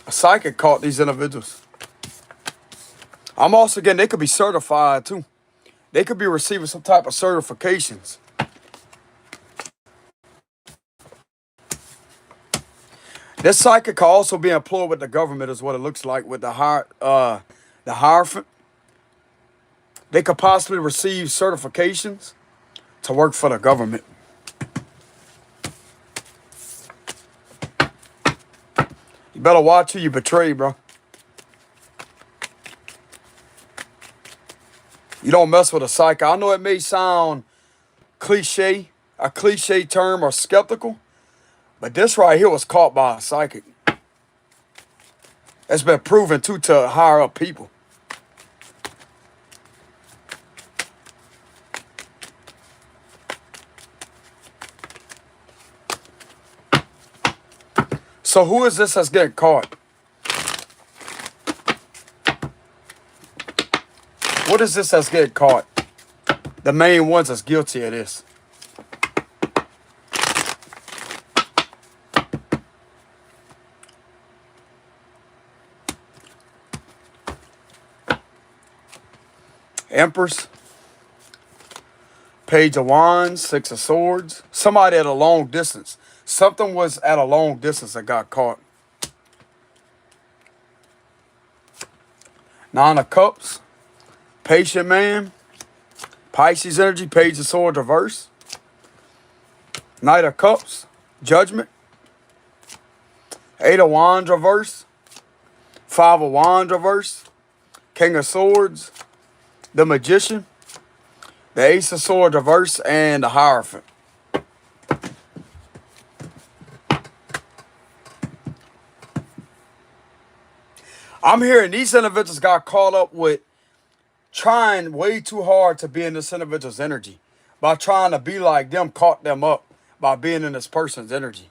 A psychic caught these individuals. I'm also getting, they could be certified too. They could be receiving some type of certifications. This psychic could also be employed with the government, is what it looks like, with the Hierophant. They could possibly receive certifications to work for the government. You better watch who you betray, bro. You don't mess with a psychic. I know it may sound cliche, a cliche term, or skeptical, but this right here was caught by a psychic. It's been proven to higher up people. So who is this that's getting caught? What is this that's getting caught? The main ones that's guilty of this. Empress. Page of Wands. Six of Swords. Somebody at a long distance. Something was at a long distance that got caught. Nine of Cups. Patient Man. Pisces energy. Page of Swords reverse. Knight of Cups. Judgment. Eight of Wands reverse. Five of Wands reverse. King of Swords, the Magician, the Ace of Swords reverse, and the Hierophant. I'm hearing these individuals got caught up with trying way too hard to be in this individual's energy. By trying to be like them, caught them up by being in this person's energy.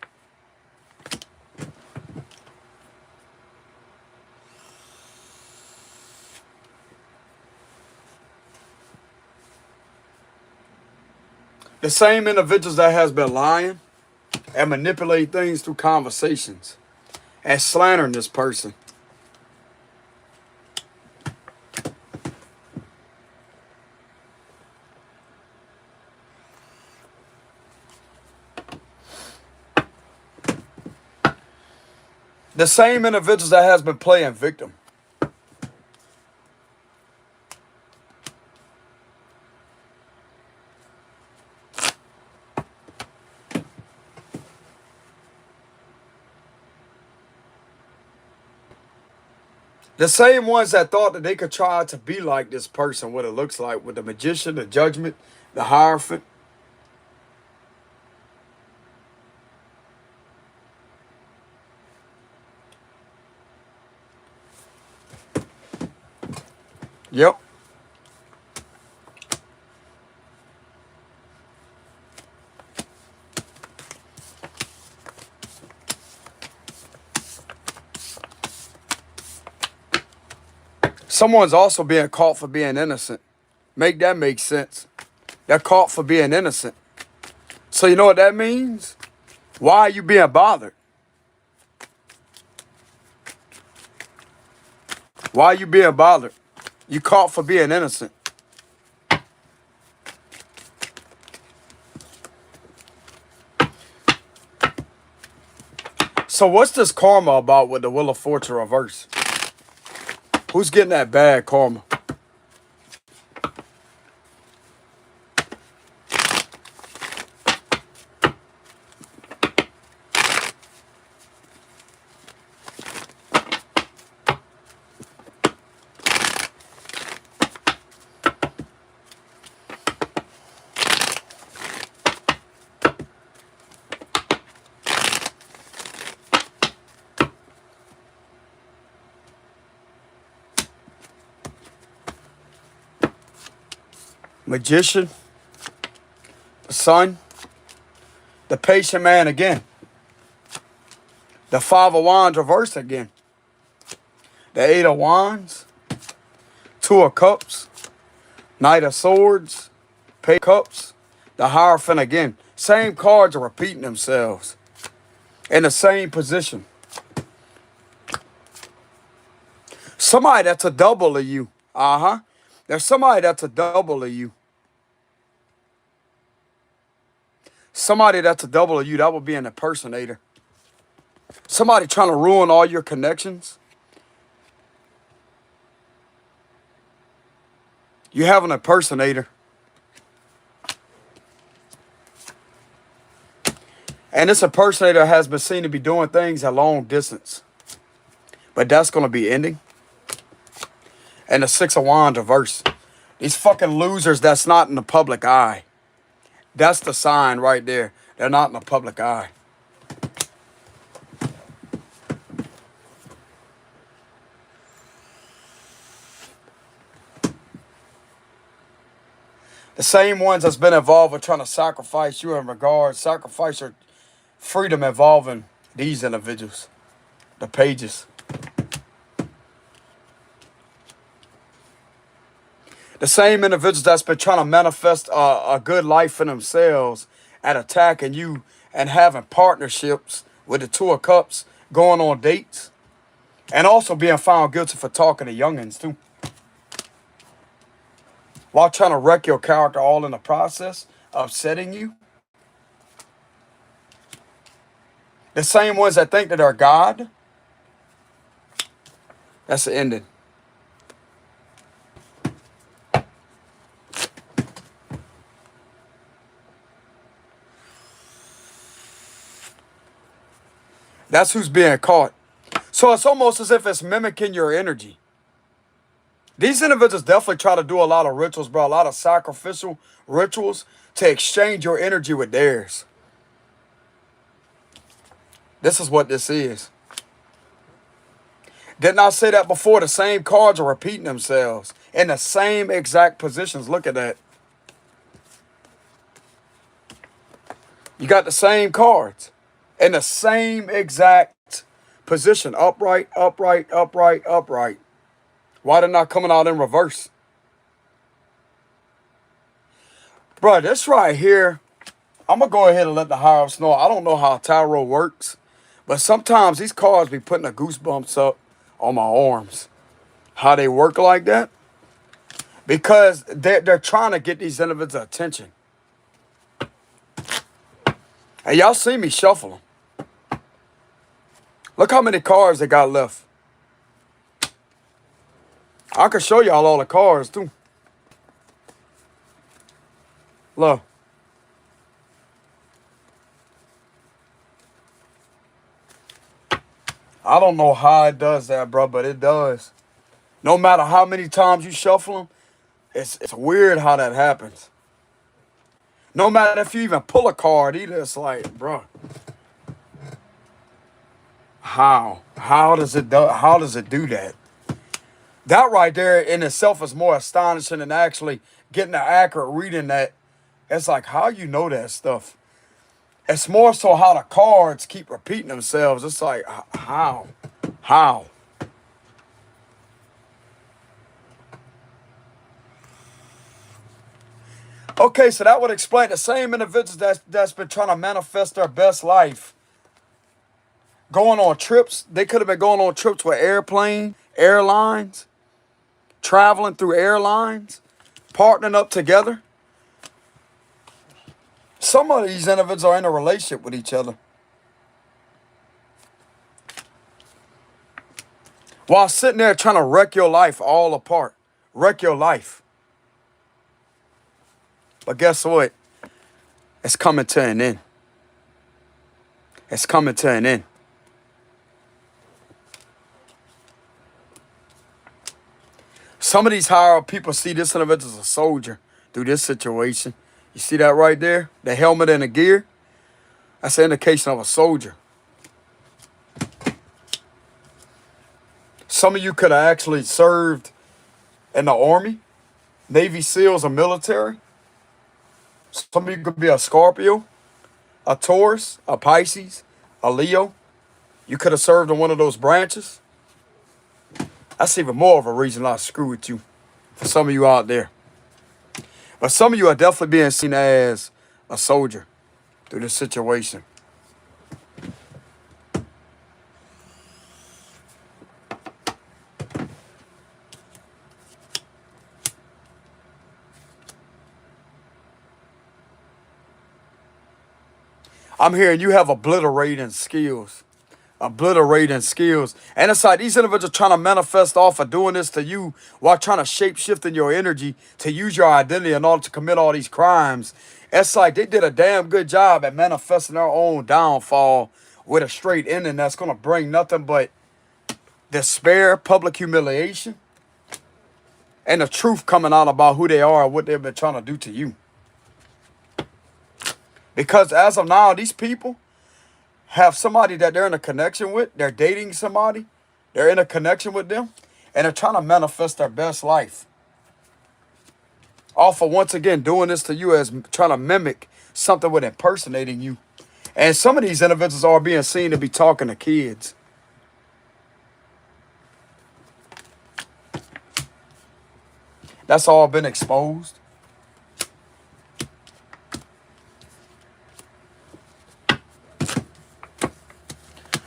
The same individuals that has been lying and manipulating things through conversations and slandering this person. The same individuals that has been playing victim. The same ones that thought that they could try to be like this person, what it looks like, with the Magician, the Judgment, the Hierophant. Yep. Someone's also being caught for being innocent. Make that make sense. They're caught for being innocent. So you know what that means? Why are you being bothered? Why are you being bothered? You caught for being innocent. So what's this karma about with the Wheel of Fortune reverse? Who's getting that bad karma? Magician, the Sun, the Patient Man again, the Five of Wands reversed again, the Eight of Wands, Two of Cups, Knight of Swords, Page of Cups, the Hierophant again. Same cards are repeating themselves in the same position. Somebody that's a double of you. There's somebody that's a double of you. Somebody that's a double of you, that would be an impersonator. Somebody trying to ruin all your connections. You have an impersonator. And this impersonator has been seen to be doing things at long distance. But that's going to be ending. And the Six of Wands reverse. These fucking losers that's not in the public eye. That's the sign right there. They're not in the public eye. The same ones that's been involved with trying to sacrifice you in regards, sacrifice your freedom involving these individuals. The Pages. The same individuals that's been trying to manifest a good life for themselves and attacking you and having partnerships with the Two of Cups, going on dates, and also being found guilty for talking to youngins too. While trying to wreck your character all in the process, upsetting you. The same ones that think that they're God. That's the ending. That's who's being caught. So it's almost as if it's mimicking your energy. These individuals definitely try to do a lot of rituals, bro. A lot of sacrificial rituals to exchange your energy with theirs. This is what this is. Didn't I say that before? The same cards are repeating themselves in the same exact positions. Look at that. You got the same cards in the same exact position. Upright, upright, upright, upright. Why they're not coming out in reverse? Bro, this right here, I'm going to go ahead and let the higher ups know. I don't know how tarot works, but sometimes these cards be putting the goosebumps up on my arms. How they work like that? Because they're trying to get these individuals' attention. And y'all see me shuffle them. Look how many cards they got left. I can show y'all all the cards too. Look. I don't know how it does that, bro, but it does. No matter how many times you shuffle them, it's weird how that happens. No matter if you even pull a card either, it's like, bro, how? How does it do that? That right there in itself is more astonishing than actually getting an accurate reading that. It's like, how you know that stuff? It's more so how the cards keep repeating themselves. It's like, how? How? Okay, so that would explain the same individuals that's been trying to manifest their best life. Going on trips. They could have been going on trips with airlines, traveling through airlines, partnering up together. Some of these individuals are in a relationship with each other. While sitting there trying to wreck your life all apart. Wreck your life. But guess what? It's coming to an end. It's coming to an end. Some of these higher up people see this individual as a soldier through this situation. You see that right there? The helmet and the gear? That's an indication of a soldier. Some of you could have actually served in the Army, Navy SEALs, or military. Some of you could be a Scorpio, a Taurus, a Pisces, a Leo. You could have served in one of those branches. That's even more of a reason I screw with you for some of you out there. But some of you are definitely being seen as a soldier through this situation. I'm hearing you have obliterating skills. Obliterating skills. And it's like these individuals trying to manifest off of doing this to you while trying to shape shift in your energy to use your identity in order to commit all these crimes. It's like they did a damn good job at manifesting their own downfall with a straight ending that's going to bring nothing but despair, public humiliation, and the truth coming out about who they are and what they've been trying to do to you. Because as of now, these people have somebody that they're in a connection with. They're dating somebody. They're in a connection with them. And they're trying to manifest their best life. All for, once again, doing this to you as trying to mimic something with impersonating you. And some of these individuals are being seen to be talking to kids. That's all been exposed.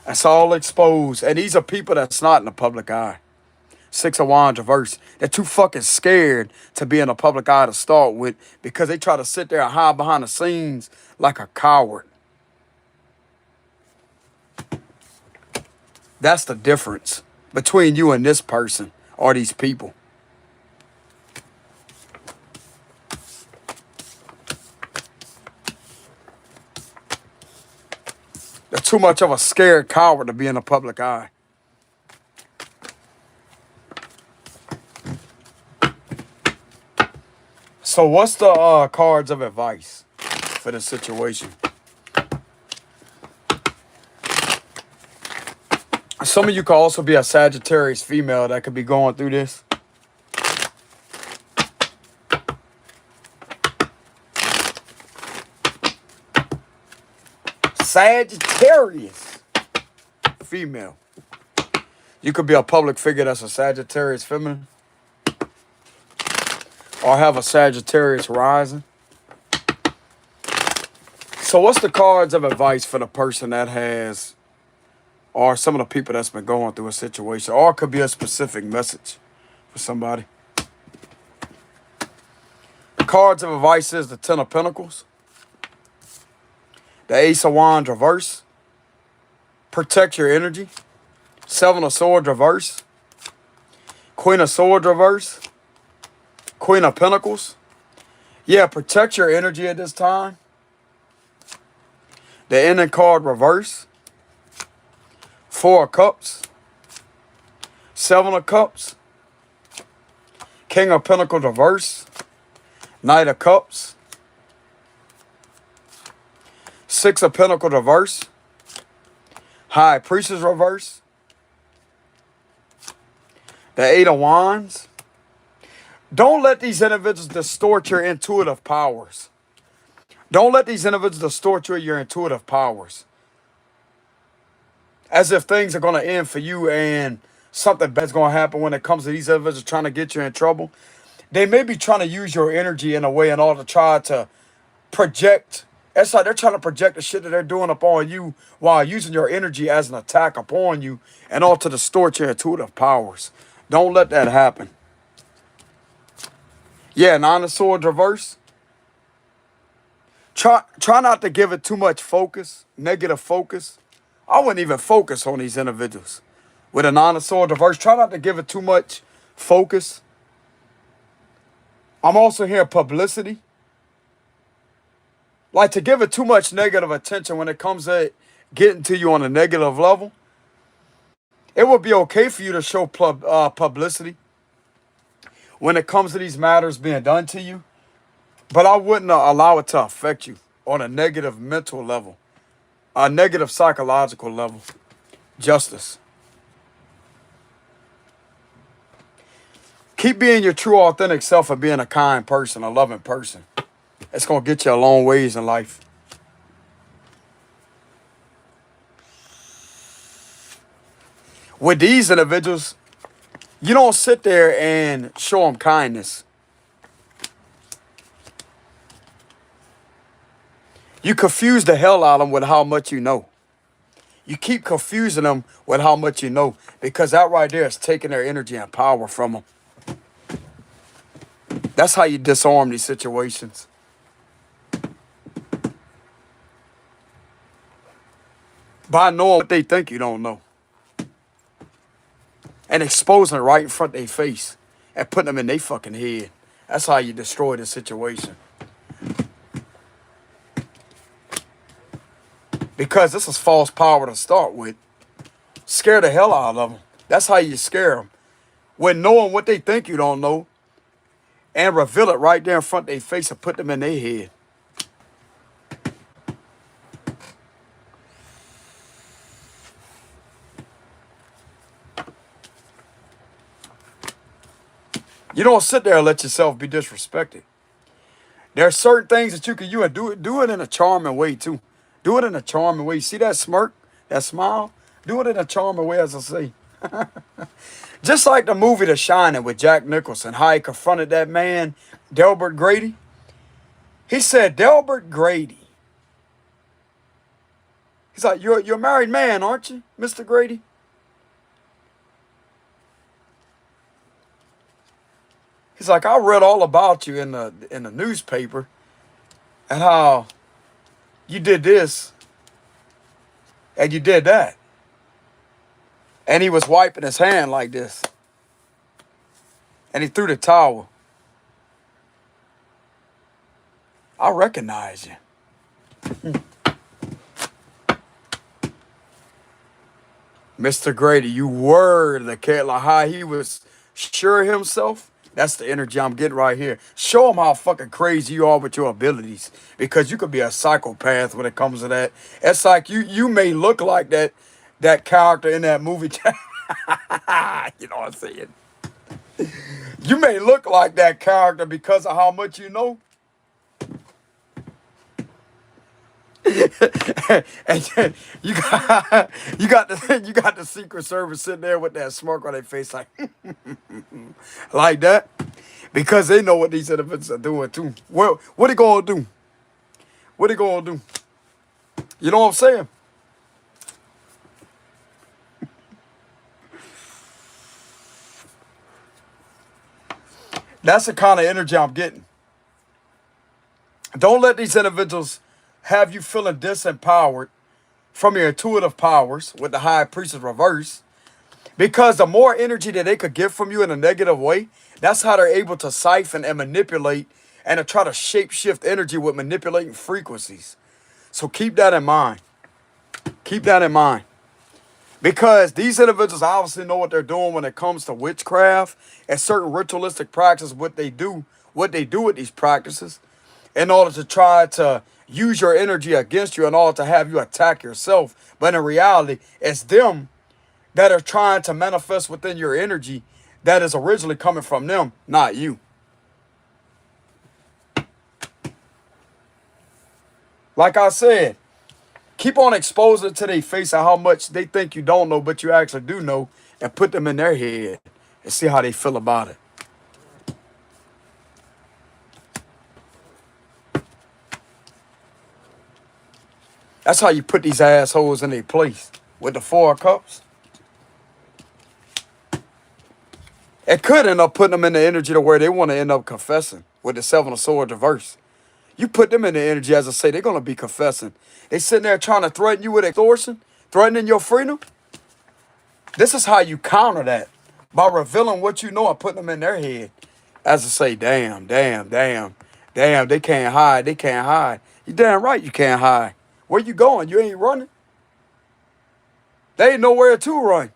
That's all exposed. And these are people that's not in the public eye. Six of Wands reverse. They're too fucking scared to be in the public eye to start with because they try to sit there and hide behind the scenes like a coward. That's the difference between you and this person or these people. They're too much of a scared coward to be in the public eye. So what's the cards of advice for this situation? Some of you could also be a Sagittarius female that could be going through this. Sagittarius female. You could be a public figure that's a Sagittarius feminine. Or have a Sagittarius rising. So what's the cards of advice for the person that has, or some of the people that's been going through a situation, or it could be a specific message for somebody? The cards of advice is the Ten of Pentacles, the Ace of Wands reverse, protect your energy, Seven of Swords reverse, Queen of Swords reverse, Queen of Pentacles. Yeah, protect your energy at this time. The ending card reverse, Four of Cups, Seven of Cups, King of Pentacles reverse, Knight of Cups, Six of Pentacles reverse, High Priestess reverse, the Eight of Wands. Don't let these individuals distort your intuitive powers. Don't let these individuals distort your intuitive powers. As if things are going to end for you and something bad's going to happen when it comes to these individuals trying to get you in trouble. They may be trying to use your energy in a way in order to try to project. It's like they're trying to project the shit that they're doing upon you while using your energy as an attack upon you in order to distort your intuitive powers. Don't let that happen. Yeah, Nine of Swords reverse. Try not to give it too much focus, negative focus. I wouldn't even focus on these individuals. With a Nine of Swords reverse, try not to give it too much focus. I'm also hearing publicity. Like to give it too much negative attention when it comes to getting to you on a negative level. It would be okay for you to show publicity when it comes to these matters being done to you. But I wouldn't allow it to affect you on a negative mental level, a negative psychological level. Justice. Keep being your true, authentic self and being a kind person, a loving person. It's going to get you a long ways in life. With these individuals, you don't sit there and show them kindness. You confuse the hell out of them with how much you know. You keep confusing them with how much you know, because that right there is taking their energy and power from them. That's how you disarm these situations. By knowing what they think you don't know. And exposing it right in front of their face. And putting them in their fucking head. That's how you destroy the situation. Because this is false power to start with. Scare the hell out of them. That's how you scare them. When knowing what they think you don't know. And reveal it right there in front of their face and put them in their head. You don't sit there and let yourself be disrespected. There are certain things that you can do it in a charming way too. Do it in a charming way. See that smirk, that smile? Do it in a charming way, as I say. Just like the movie The Shining with Jack Nicholson, how he confronted that man, Delbert Grady. He said, Delbert Grady. He's like, you're a married man, aren't you, Mr. Grady? He's like, I read all about you in the newspaper and how you did this and you did that. And he was wiping his hand like this. And he threw the towel. I recognize you. Mr. Grady, you were the cat, like how he was sure of himself. That's the energy I'm getting right here. Show them how fucking crazy you are with your abilities. Because you could be a psychopath when it comes to that. It's like you may look like that character in that movie. You know what I'm saying? You may look like that character because of how much you know. And then you got the Secret Service sitting there with that smirk on their face like that. Because they know what these individuals are doing too. Well, what they gonna do? What they gonna do? You know what I'm saying? That's the kind of energy I'm getting. Don't let these individuals have you feeling disempowered from your intuitive powers with the high priestess reverse. Because the more energy that they could get from you in a negative way, that's how they're able to siphon and manipulate and to try to shape shift energy with manipulating frequencies. So keep that in mind. Keep that in mind. Because these individuals obviously know what they're doing when it comes to witchcraft and certain ritualistic practices, what they do with these practices in order to try to use your energy against you in order to have you attack yourself. But in reality, it's them that are trying to manifest within your energy that is originally coming from them, not you. Like I said, keep on exposing to their face of how much they think you don't know, but you actually do know, and put them in their head and see how they feel about it. That's how you put these assholes in their place with the 4 of Cups. It could end up putting them in the energy to where they want to end up confessing with the 7 of Swords reverse. You put them in the energy, as I say, they're going to be confessing. They sitting there trying to threaten you with extortion, threatening your freedom. This is how you counter that, by revealing what you know and putting them in their head. As I say, damn, they can't hide. You damn right you can't hide. Where you going? You ain't running. They ain't nowhere to run.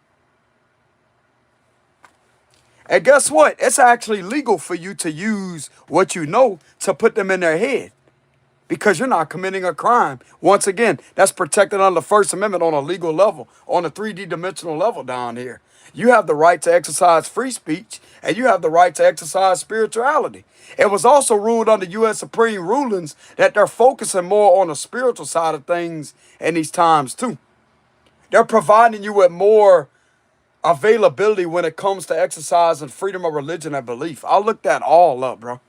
And guess what? It's actually legal for you to use what you know to put them in their head. Because you're not committing a crime. Once again, that's protected under the First Amendment on a legal level, on a 3D dimensional level down here. You have the right to exercise free speech, and you have the right to exercise spirituality. It was also ruled under U.S. Supreme rulings that they're focusing more on the spiritual side of things in these times too. They're providing you with more availability when it comes to exercising freedom of religion and belief. I looked that all up, bro.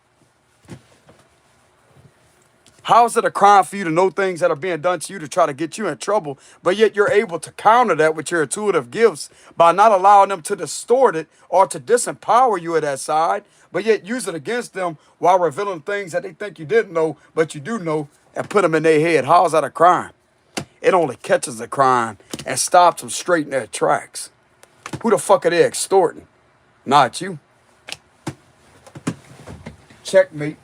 How is it a crime for you to know things that are being done to you to try to get you in trouble, but yet you're able to counter that with your intuitive gifts by not allowing them to distort it or to disempower you at that side, but yet use it against them while revealing things that they think you didn't know, but you do know, and put them in their head? How is that a crime? It only catches a crime and stops them straight in their tracks. Who the fuck are they extorting? Not you. Checkmate.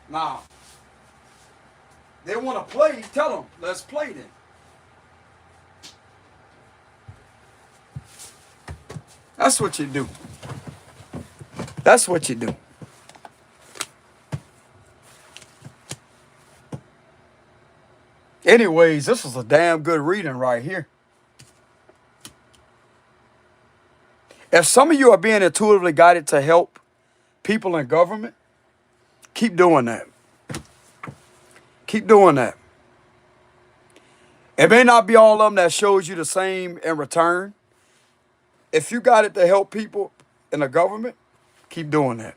Now, they want to play, tell them, let's play then. That's what you do. That's what you do. Anyways, this was a damn good reading right here. If some of you are being intuitively guided to help people in government, keep doing that. Keep doing that. It may not be all of them that shows you the same in return. If you got it to help people in the government, keep doing that.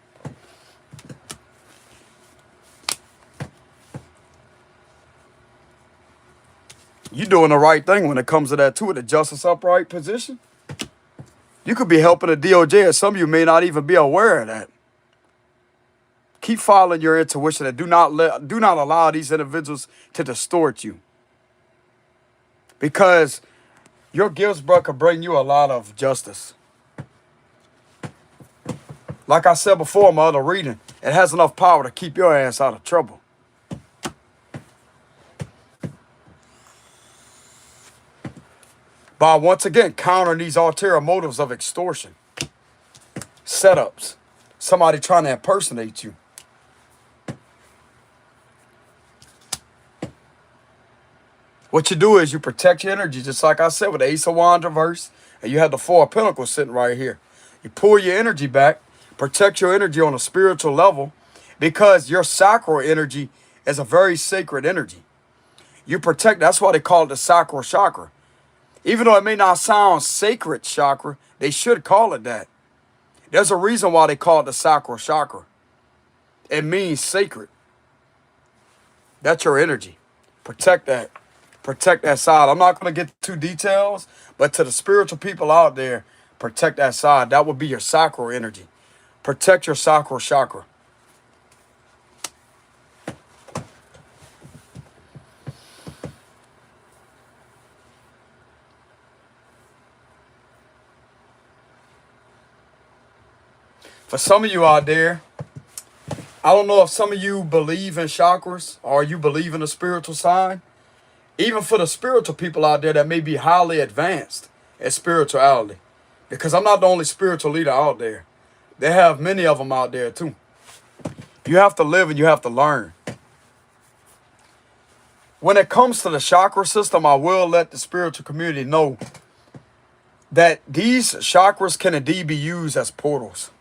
You're doing the right thing when it comes to that too, the justice upright position. You could be helping the DOJ, and some of you may not even be aware of that. Keep following your intuition and do not allow these individuals to distort you. Because your gifts, bro, could bring you a lot of justice. Like I said before in my other reading, it has enough power to keep your ass out of trouble. by once again countering these ulterior motives of extortion, setups, somebody trying to impersonate you. What you do is you protect your energy, just like I said with the Ace of Wands reverse, and you have the Four of Pentacles sitting right here. You pull your energy back, protect your energy on a spiritual level, because your sacral energy is a very sacred energy. You protect, that's why they call it the sacral chakra. Even though it may not sound sacred chakra, they should call it that. There's a reason why they call it the sacral chakra. It means sacred. That's your energy. Protect that. Protect that side. I'm not going to get too details, but to the spiritual people out there, protect that side. That would be your sacral energy. Protect your sacral chakra. For some of you out there, I don't know if some of you believe in chakras or you believe in the spiritual side. Even for the spiritual people out there that may be highly advanced in spirituality. Because I'm not the only spiritual leader out there. They have many of them out there too. You have to live and you have to learn. When it comes to the chakra system, I will let the spiritual community know that these chakras can indeed be used as portals.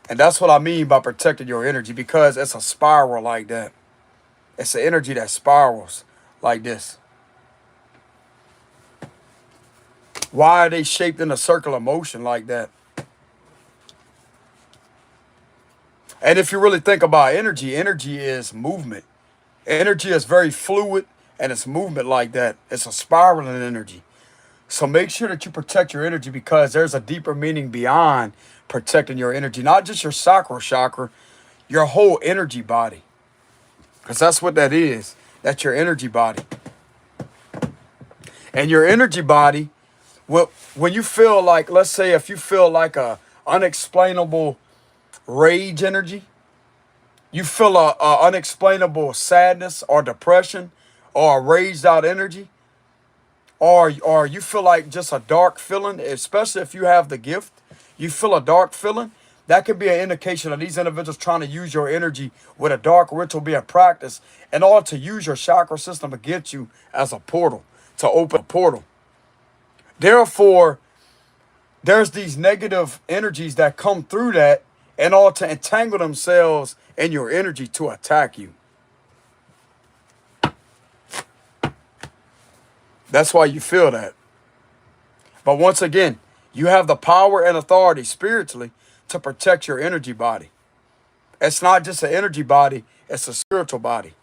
And that's what I mean by protecting your energy, because it's a spiral like that. It's an energy that spirals like this. Why are they shaped in a circle of motion like that? And if you really think about energy, energy is movement. Energy is very fluid and it's movement like that. It's a spiraling energy. So make sure that you protect your energy, because there's a deeper meaning beyond protecting your energy. Not just your sacral chakra, your whole energy body. Because that's what that is. That's your energy body. And your energy body, well, when you feel like, let's say if you feel like a unexplainable rage energy, you feel a unexplainable sadness or depression or a raged out energy, or you feel like just a dark feeling, especially if you have the gift, you feel a dark feeling, that could be an indication of these individuals trying to use your energy with a dark ritual being practiced in order to use your chakra system against you as a portal, to open a portal. Therefore, there's these negative energies that come through that in order to entangle themselves in your energy to attack you. That's why you feel that. But once again, you have the power and authority spiritually to protect your energy body. It's not just an energy body, it's a spiritual body.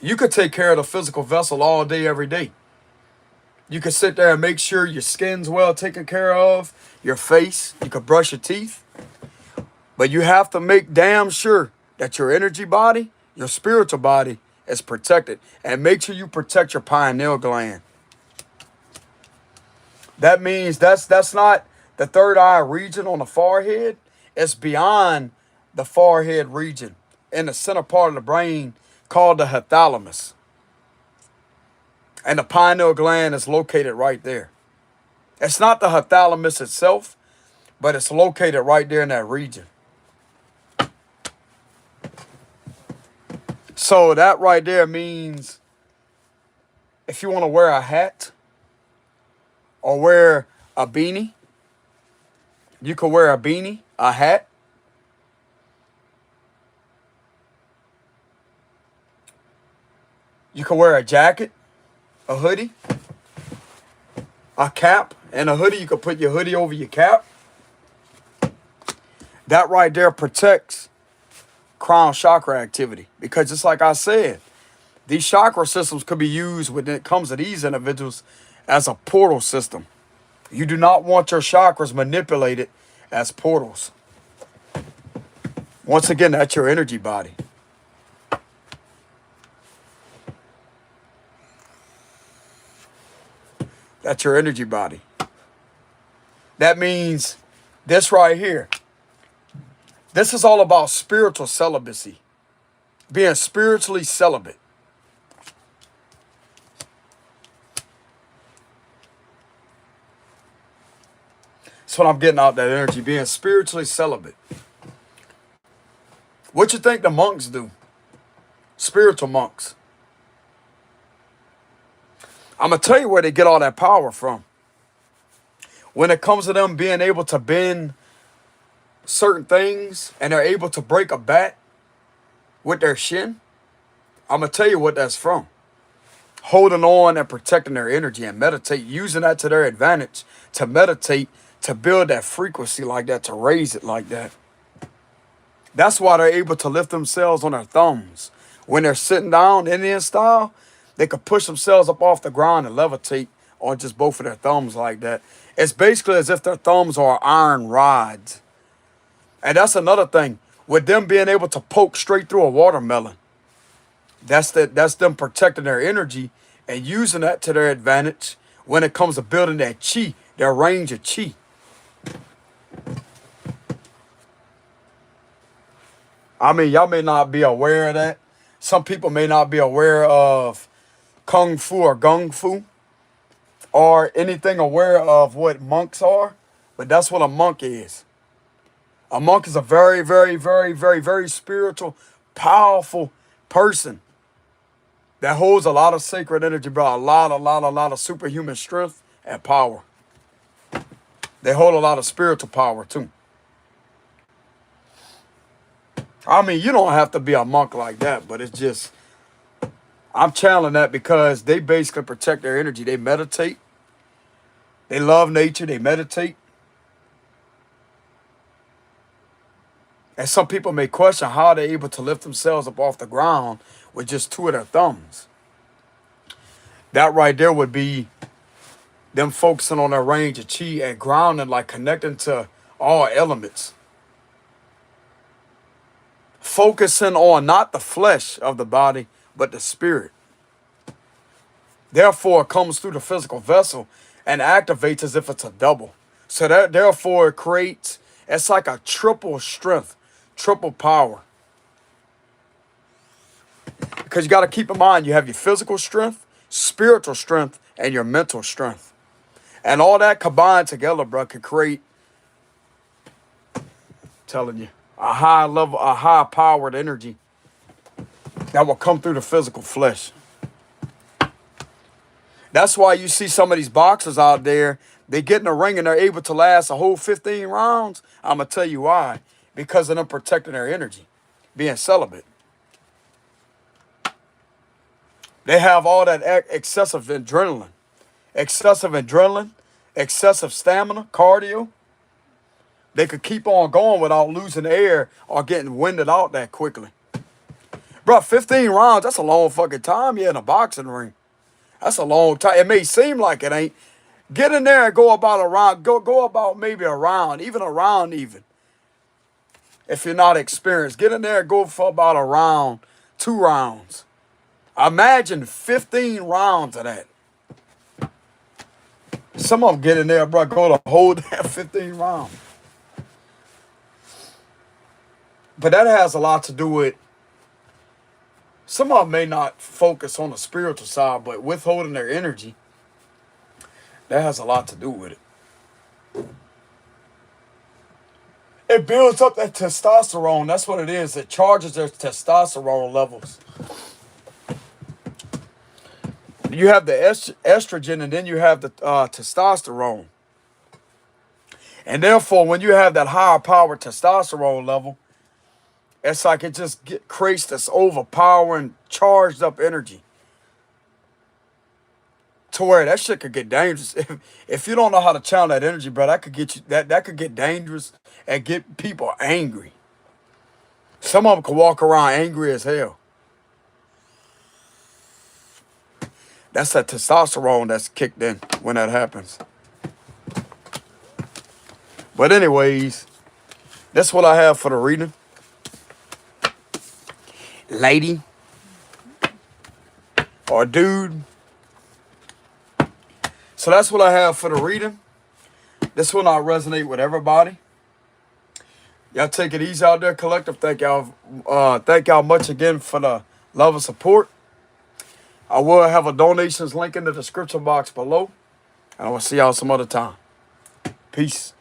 You could take care of the physical vessel all day, every day. You could sit there and make sure your skin's well taken care of, your face, you could brush your teeth. But you have to make damn sure that your energy body, your spiritual body, is protected. And make sure you protect your pineal gland. That means that's not the third eye region on the forehead. It's beyond the forehead region in the center part of the brain called the hypothalamus. And the pineal gland is located right there. It's not the hypothalamus itself, but it's located right there in that region. So that right there means if you want to wear a hat or wear a beanie, you could wear a beanie, a hat. You could wear a jacket, a hoodie, a cap, and a hoodie. You could put your hoodie over your cap. That right there protects crown chakra activity. Because just like I said, these chakra systems could be used when it comes to these individuals as a portal system. You do not want your chakras manipulated as portals. Once again, that's your energy body. That's your energy body. That means this right here. This is all about spiritual celibacy. Being spiritually celibate. That's what I'm getting out that energy. Being spiritually celibate. What you think the monks do? Spiritual monks. I'm going to tell you where they get all that power from. When it comes to them being able to bend certain things and they're able to break a bat with their shin, I'm going to tell you what that's from. Holding on and protecting their energy and meditate, using that to their advantage to meditate, to build that frequency like that, to raise it like that. That's why they're able to lift themselves on their thumbs. When they're sitting down Indian style, they could push themselves up off the ground and levitate on just both of their thumbs like that. It's basically as if their thumbs are iron rods. And that's another thing. With them being able to poke straight through a watermelon, that's them protecting their energy and using that to their advantage when it comes to building that chi, their range of chi. I mean, y'all may not be aware of that. Some people may not be aware of kung fu or gung fu or anything aware of what monks are, but that's what a monk is. A monk is a very, very, very, very, very spiritual, powerful person that holds a lot of sacred energy, bro. A lot of superhuman strength and power. They hold a lot of spiritual power too. I mean, you don't have to be a monk like that, but it's just, I'm channeling that because they basically protect their energy. They meditate. They love nature. They meditate. And some people may question how they're able to lift themselves up off the ground with just two of their thumbs. That right there would be them focusing on their range of chi and grounding, like connecting to all elements. Focusing on not the flesh of the body, but the spirit. Therefore, it comes through the physical vessel and activates as if it's a double. So that therefore it creates, it's like a triple strength, triple power. Because you got to keep in mind, you have your physical strength, spiritual strength, and your mental strength. And all that combined together, bro, can create, I'm telling you, a high level, a high powered energy that will come through the physical flesh. That's why you see some of these boxers out there, they get in the ring and they're able to last a whole 15 rounds. I'm going to tell you why. Because of them protecting their energy, being celibate. They have all that excessive adrenaline, excessive stamina, cardio. They could keep on going without losing air or getting winded out that quickly. Bro, 15 rounds, that's a long fucking time you're in a boxing ring. That's a long time. It may seem like it ain't. Get in there and go about a round. Go about maybe a round, even a round even. If you're not experienced, get in there and go for about a round, 2 rounds. Imagine 15 rounds of that. Some of them get in there, bro, go to hold that 15 rounds. But that has a lot to do with, some of them may not focus on the spiritual side, but withholding their energy, that has a lot to do with it. It builds up that testosterone. That's what it is. It charges their testosterone levels. You have the estrogen and then you have the testosterone. And therefore, when you have that higher power testosterone level, it's like it just creates this overpowering, charged up energy. To where that shit could get dangerous. If you don't know how to channel that energy, bro, that could get you, that could get dangerous and get people angry. Some of them could walk around angry as hell. That's that testosterone that's kicked in when that happens. But anyways, that's what I have for the reading. Lady. Or dude. So that's what I have for the reading. This will not resonate with everybody. Y'all take it easy out there, collective. Thank y'all much again for the love and support. I will have a donations link in the description box below. And I will see y'all some other time. Peace.